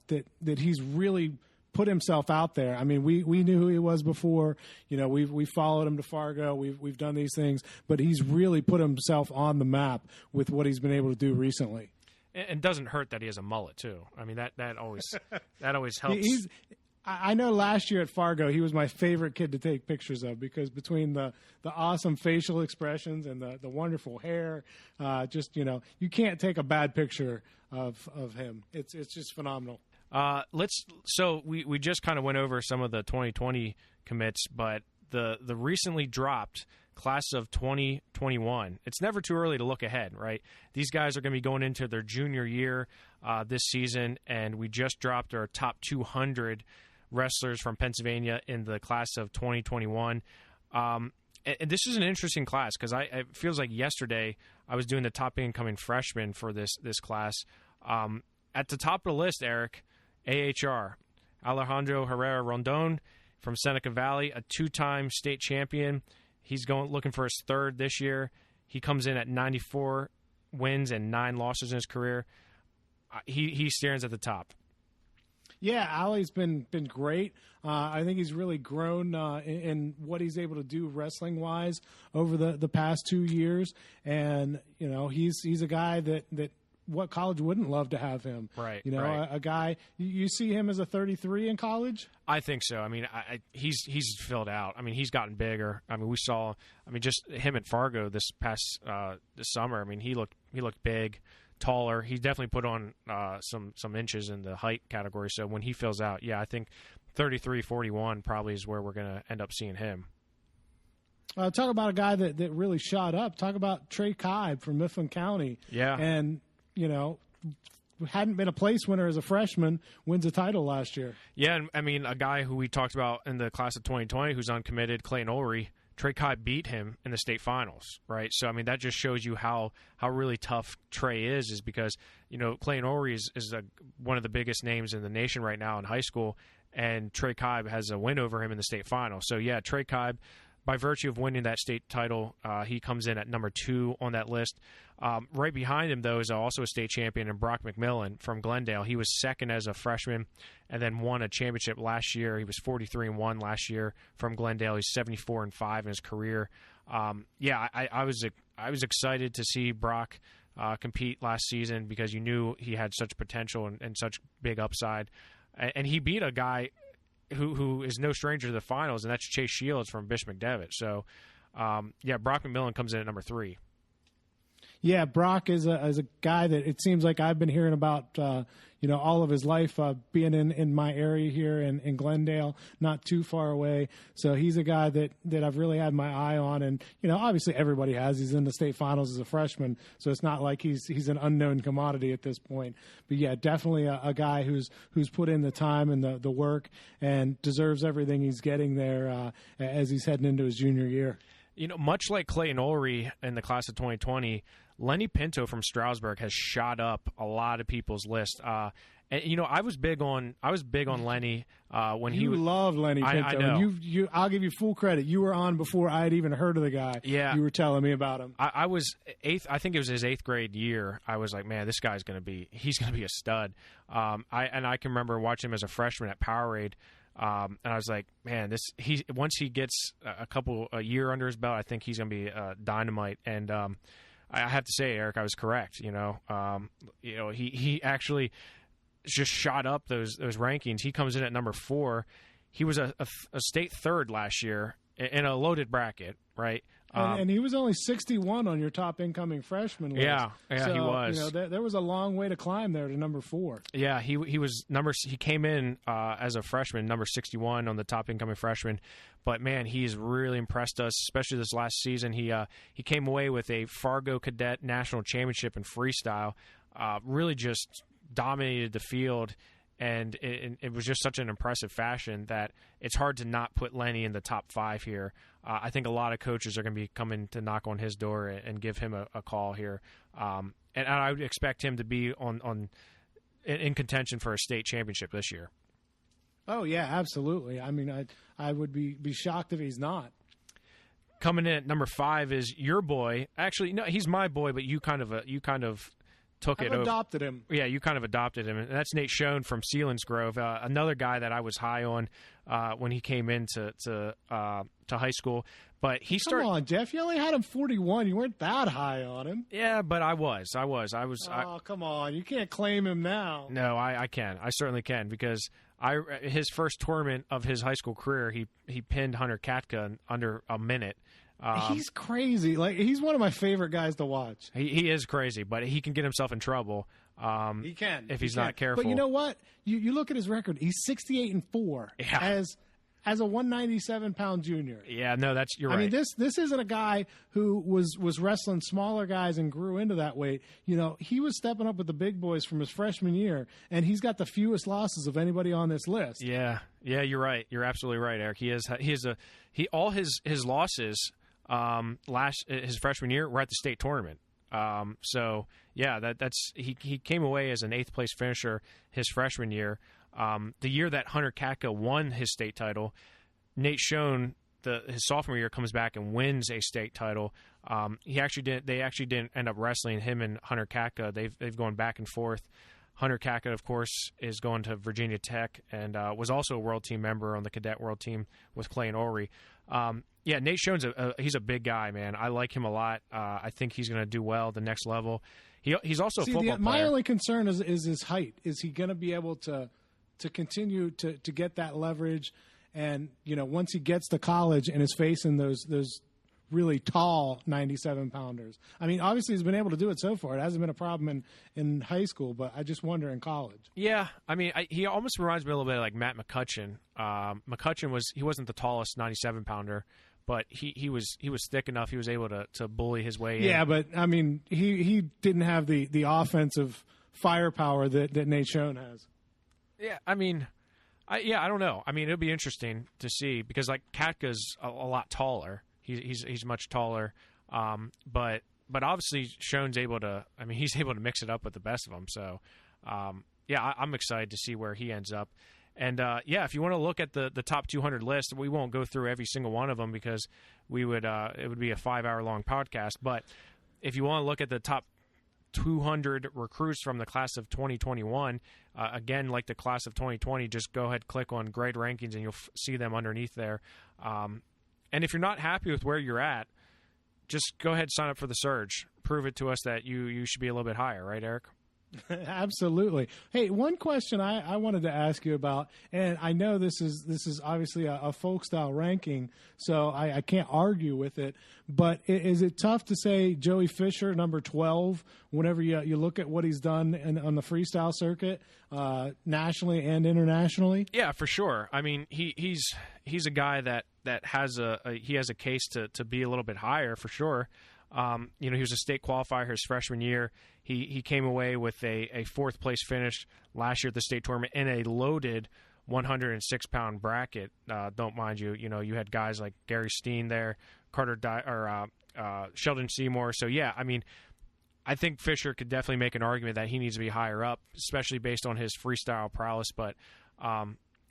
that he's really put himself out there. I mean, we knew who he was before. You know, we followed him to Fargo. We've done these things, but he's really put himself on the map with what he's been able to do recently. And doesn't hurt that he has a mullet too. I mean, that always helps. I know last year at Fargo, he was my favorite kid to take pictures of, because between the awesome facial expressions and the wonderful hair, just, you know, you can't take a bad picture of him. It's just phenomenal. So we just kind of went over some of the 2020 commits, but the recently dropped class of 2021, it's never too early to look ahead, right? These guys are going to be going into their junior year this season, and we just dropped our top 200 wrestlers from Pennsylvania in the class of 2021. And this is an interesting class, because it feels like yesterday I was doing the top incoming freshmen for this class. At the top of the list, Eric, AHR, Alejandro Herrera Rondon from Seneca Valley, a two-time state champion. He's looking for his third this year. He comes in at 94 wins and 9 losses in his career. He stands at the top. Yeah, Ali's been great. I think he's really grown in what he's able to do wrestling-wise over the past 2 years. And, you know, he's a guy that what college wouldn't love to have him. Right. You know, right. A guy, you see him as a 33 in college? I think so. I mean, he's filled out. I mean, he's gotten bigger. I mean, we saw, just him at Fargo this past this summer. I mean, he looked big, taller. He definitely put on some inches in the height category. So when he fills out, yeah, I think 33-41 probably is where we're going to end up seeing him. Talk about a guy that really shot up. Talk about Trey Kibe from Mifflin County. Yeah. And, you know, hadn't been a place winner as a freshman, wins a title last year. Yeah, and I mean, a guy who we talked about in the class of 2020 who's uncommitted, Clayton Ulrey, Trey Kibe beat him in the state finals, right? So, I mean, that just shows you how really tough Trey is because, you know, Clayton Ulrey is one of the biggest names in the nation right now in high school, and Trey Kibe has a win over him in the state final. So, yeah, Trey Kibe, by virtue of winning that state title, he comes in at number 2 on that list. Right behind him, though, is also a state champion, and Brock McMillan from Glendale. He was second as a freshman and then won a championship last year. He was 43-1 last year from Glendale. He's 74-5 in his career. I was excited to see Brock compete last season because you knew he had such potential and such big upside. And he beat a guy who is no stranger to the finals, and that's Chase Shields from Bishop McDevitt. So, Brock McMillan comes in at number 3. Yeah, Brock is a guy that it seems like I've been hearing about, all of his life, being in my area here in Glendale, not too far away. So he's a guy that I've really had my eye on. And, obviously everybody has. He's in the state finals as a freshman, so it's not like he's an unknown commodity at this point. But, yeah, definitely a guy who's put in the time and the work and deserves everything he's getting there as he's heading into his junior year. Much like Clayton Ulrey in the class of 2020, Lenny Pinto from Stroudsburg has shot up a lot of people's list. And I was big on Lenny when he loved Lenny Pinto. I know. And I'll give you full credit. You were on before I had even heard of the guy. Yeah, you were telling me about him. I was eighth. I think it was his 8th grade year. I was like, man, this guy's he's gonna be a stud. I can remember watching him as a freshman at Powerade. And I was like, man, once he gets a year under his belt, I think he's gonna be dynamite. And I have to say, Eric, I was correct. He actually just shot up those rankings. He comes in at number 4. He was a state 3rd last year in a loaded bracket, right? And he was only 61 on your top incoming freshman list. Yeah, so, he was. There was a long way to climb there to number 4. Yeah, he was he came in as a freshman, number 61 on the top incoming freshman. But man, he's really impressed us, especially this last season. He came away with a Fargo Cadet National Championship in freestyle. Really just dominated the field, and it was just such an impressive fashion that it's hard to not put Lenny in the top 5 here. I think a lot of coaches are going to be coming to knock on his door and give him a call here, and I would expect him to be in contention for a state championship this year. Oh yeah, absolutely. I mean, I would be shocked if he's not. Coming in at number 5 is your boy. Actually, no, he's my boy, but you kind of took it over. Adopted him. Yeah, you kind of adopted him. And that's Nate Schoen from Selinsgrove, another guy that I was high on when he came into high school. But he started. Come on, Jeff. You only had him 41. You weren't that high on him. Yeah, but I was. Oh, come on. You can't claim him now. No, I can. I certainly can, because his first tournament of his high school career, he pinned Hunter Katka in under a minute. He's crazy. Like, he's one of my favorite guys to watch. He is crazy, but he can get himself in trouble. He can if he's not careful. But you know what? You look at his record. He's 68-4 as a 197-pound junior. Yeah, no, you're right. I mean, this isn't a guy who was wrestling smaller guys and grew into that weight. He was stepping up with the big boys from his freshman year, and he's got the fewest losses of anybody on this list. Yeah, you're right. You're absolutely right, Eric. All his losses his freshman year were at the state tournament. So yeah, he came away as an 8th place finisher his freshman year. The year that Hunter Katka won his state title, Nate Schoen, his sophomore year, comes back and wins a state title. They actually didn't end up wrestling, him and Hunter Katka. They've gone back and forth. Hunter Katka, of course, is going to Virginia Tech and was also a world team member on the cadet world team with Clay and Ulrey. Yeah, Nate Schoen's he's a big guy, man. I like him a lot. I think he's going to do well at the next level. He's also a football player. My only concern is his height. Is he going to be able to continue to get that leverage? And once he gets to college and is facing those really tall 97-pounders. I mean, obviously he's been able to do it so far. It hasn't been a problem in high school, but I just wonder in college. Yeah, I mean, he almost reminds me a little bit like Matt McCutcheon. McCutcheon wasn't the tallest 97-pounder, but he was thick enough. He was able to bully his way in. Yeah, but I mean, he didn't have the offensive firepower that Nate Schoen has. Yeah, I mean, I don't know. I mean, it'll be interesting to see, because like Katka's a lot taller. He's much taller, but obviously Schoen's able to. I mean, he's able to mix it up with the best of them. So, yeah, I'm excited to see where he ends up. And yeah, if you want to look at the top 200 list, we won't go through every single one of them, because it would be a 5-hour long podcast. But if you want to look at the top 200 recruits from the class of 2021, again, like the class of 2020, just go ahead, click on grade rankings, and you'll see them underneath there. And if you're not happy with where you're at, just go ahead and sign up for the Surge. Prove it to us that you should be a little bit higher, right, Eric? Absolutely. Hey, one question I wanted to ask you about, and I know this is obviously a folk style ranking, so I can't argue with it, but is it tough to say Joey Fisher, number 12, whenever you look at what he's done on the freestyle circuit, nationally and internationally? Yeah, for sure. I mean, he's a guy that has he has a case to be a little bit higher, for sure. He was a state qualifier his freshman year. He came away with a 4th place finish last year at the state tournament in a loaded 106-pound bracket. Don't mind you. You had guys like Gary Steen there, Sheldon Seymour. So yeah, I mean, I think Fisher could definitely make an argument that he needs to be higher up, especially based on his freestyle prowess. But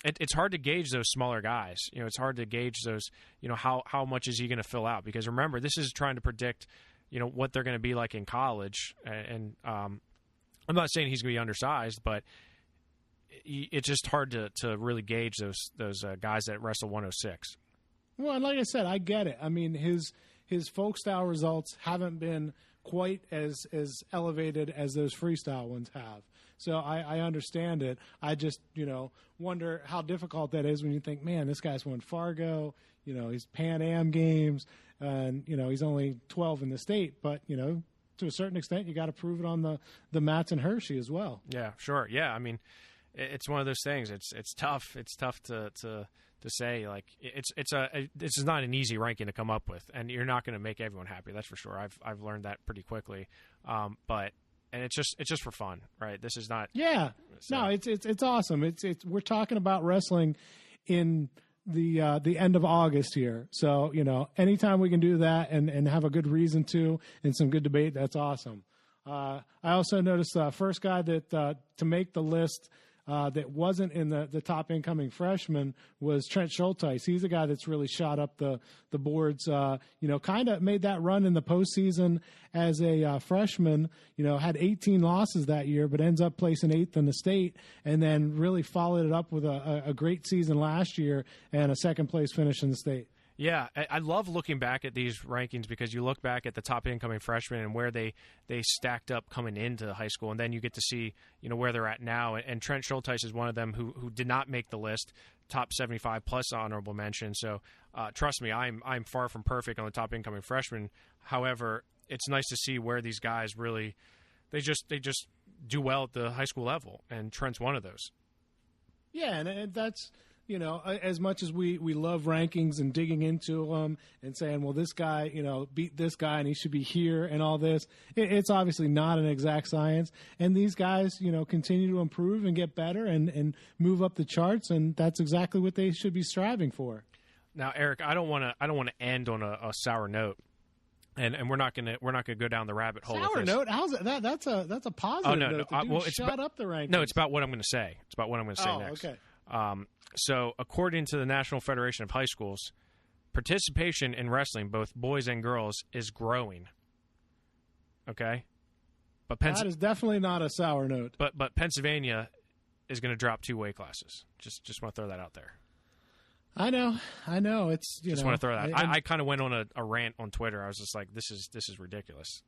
it's hard to gauge those smaller guys. It's hard to gauge those. How much is he going to fill out? Because remember, this is trying to predict, what they're going to be like in college. And I'm not saying he's going to be undersized, but it's just hard to really gauge those guys that wrestle 106. Well, and like I said, I get it. I mean, his folk style results haven't been quite as elevated as those freestyle ones have. So I understand it. I just, wonder how difficult that is when you think, man, this guy's won Fargo, he's Pan Am games, and, he's only 12 in the state. But, to a certain extent, you got to prove it on the mats in Hershey as well. Yeah, sure. Yeah, I mean, it's one of those things. It's tough. It's tough to say, like, this is not an easy ranking to come up with, and you're not going to make everyone happy. That's for sure. I've learned that pretty quickly. And it's just for fun, right? This is not. Yeah. So. No, it's awesome. We're talking about wrestling in the end of August here. So, anytime we can do that and have a good reason to and some good debate, that's awesome. I also noticed the first guy that to make the list that wasn't in the top incoming freshman was Trent Schulteis. He's a guy that's really shot up the boards, kind of made that run in the postseason as a freshman, had 18 losses that year, but ends up placing 8th in the state, and then really followed it up with a great season last year and a second place finish in the state. Yeah, I love looking back at these rankings because you look back at the top incoming freshmen and where they stacked up coming into high school, and then you get to see where they're at now. And Trent Schulteis is one of them who did not make the list, top 75 plus honorable mention. So trust me, I'm far from perfect on the top incoming freshmen. However, it's nice to see where these guys really they just do well at the high school level, and Trent's one of those. Yeah, and that's. As much as we love rankings and digging into them and saying, well, this guy, beat this guy and he should be here and all this, it's obviously not an exact science. And these guys, continue to improve and get better and move up the charts, and that's exactly what they should be striving for. Now, Eric, I don't want to end on a sour note. And we're not gonna go down the rabbit hole. Sour with this. note? How's it? That's a positive note. It's shut up the rankings. No, it's about what I'm going to say. It's about what I'm going to say next. Okay. So, according to the National Federation of High Schools, participation in wrestling, both boys and girls, is growing. Okay, but that is definitely not a sour note. But Pennsylvania is going to drop 2 weight classes. Just want to throw that out there. I know. It's just want to throw that. I kind of went on a rant on Twitter. I was just like, this is ridiculous.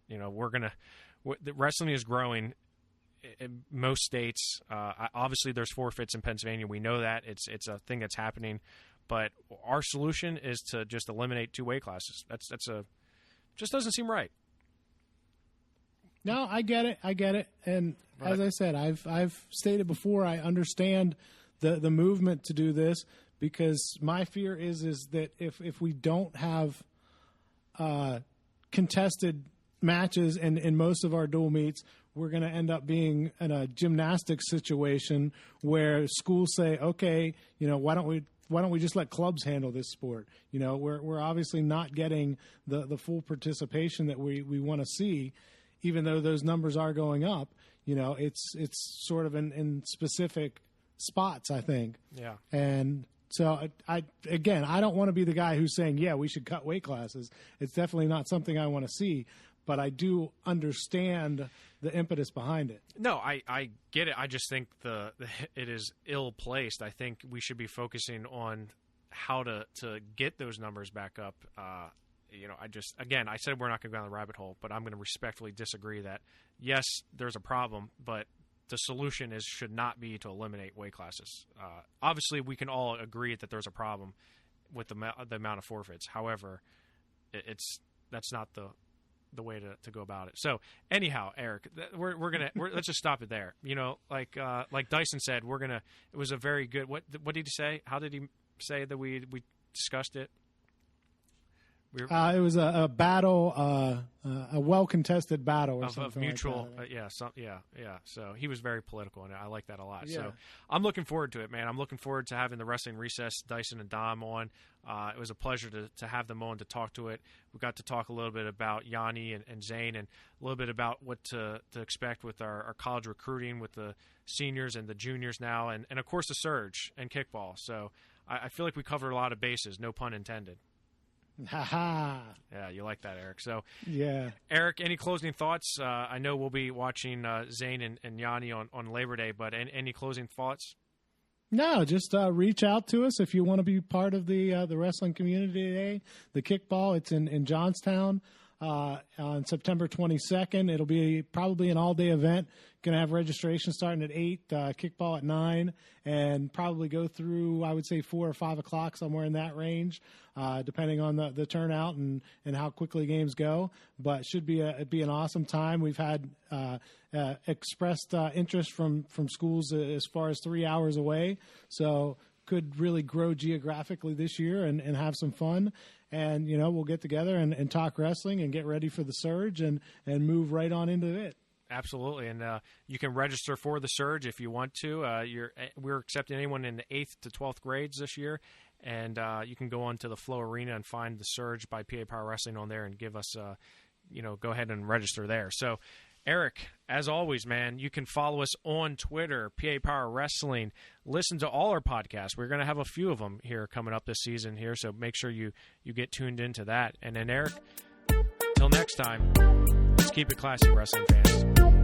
Wrestling is growing. In most states, obviously there's forfeits in Pennsylvania. We know that it's a thing that's happening, but our solution is to just eliminate 2 weight classes. Just doesn't seem right. No, I get it. And as I said, I've stated before, I understand the movement to do this, because my fear is that if we don't have contested matches in most of our dual meets, we're going to end up being in a gymnastics situation where schools say, okay, why don't we just let clubs handle this sport? We're obviously not getting the full participation that we want to see, even though those numbers are going up. It's sort of in specific spots, I think. Yeah. And so I don't want to be the guy who's saying, yeah, we should cut weight classes. It's definitely not something I want to see, but I do understand the impetus behind it. No, I get it. I just think it is ill-placed. I think we should be focusing on how to get those numbers back up. I said we're not going to go down the rabbit hole, but I'm going to respectfully disagree that, yes, there's a problem, but the solution should not be to eliminate weight classes. Obviously, we can all agree that there's a problem with the amount of forfeits. However, that's not the way to go about it. So anyhow, Eric, let's just stop it there. Like Dysen said, it was a very good. What did he say? How did he say that we discussed it? It was a battle, a well-contested battle or something of mutual, like that. Yeah. So he was very political, and I like that a lot. Yeah. So I'm looking forward to it, man. I'm looking forward to having the Wrestling Recess, Dysen and Dom on. It was a pleasure to have them on to talk to it. We got to talk a little bit about Yianni and Zain, and a little bit about what to expect with our college recruiting with the seniors and the juniors now, and of course the surge and kickball. So I feel like we covered a lot of bases, no pun intended. Ha. Yeah, you like that, Eric. So, yeah. Eric, any closing thoughts? I know we'll be watching Zain and Yianni on Labor Day, but any closing thoughts? No, just reach out to us if you want to be part of the wrestling community today. The kickball, it's in Johnstown on September 22nd. It'll be probably an all-day event. Going to have registration starting at 8, kickball at 9, and probably go through, I would say, 4 or 5 o'clock, somewhere in that range, depending on the turnout and how quickly games go. But should be an awesome time. We've had expressed interest from schools as far as 3 hours away, so could really grow geographically this year and have some fun. And, we'll get together and talk wrestling and get ready for the surge and move right on into it. Absolutely, and you can register for the surge if you want to. We're accepting anyone in the 8th to 12th grades this year, and you can go on to the Flow Arena and find the surge by PA Power Wrestling on there and give us, go ahead and register there. So, Eric, as always, man, you can follow us on Twitter, PA Power Wrestling. Listen to all our podcasts. We're going to have a few of them here coming up this season here, so make sure you get tuned into that. And then, Eric, till next time, let's keep it classy, wrestling fans.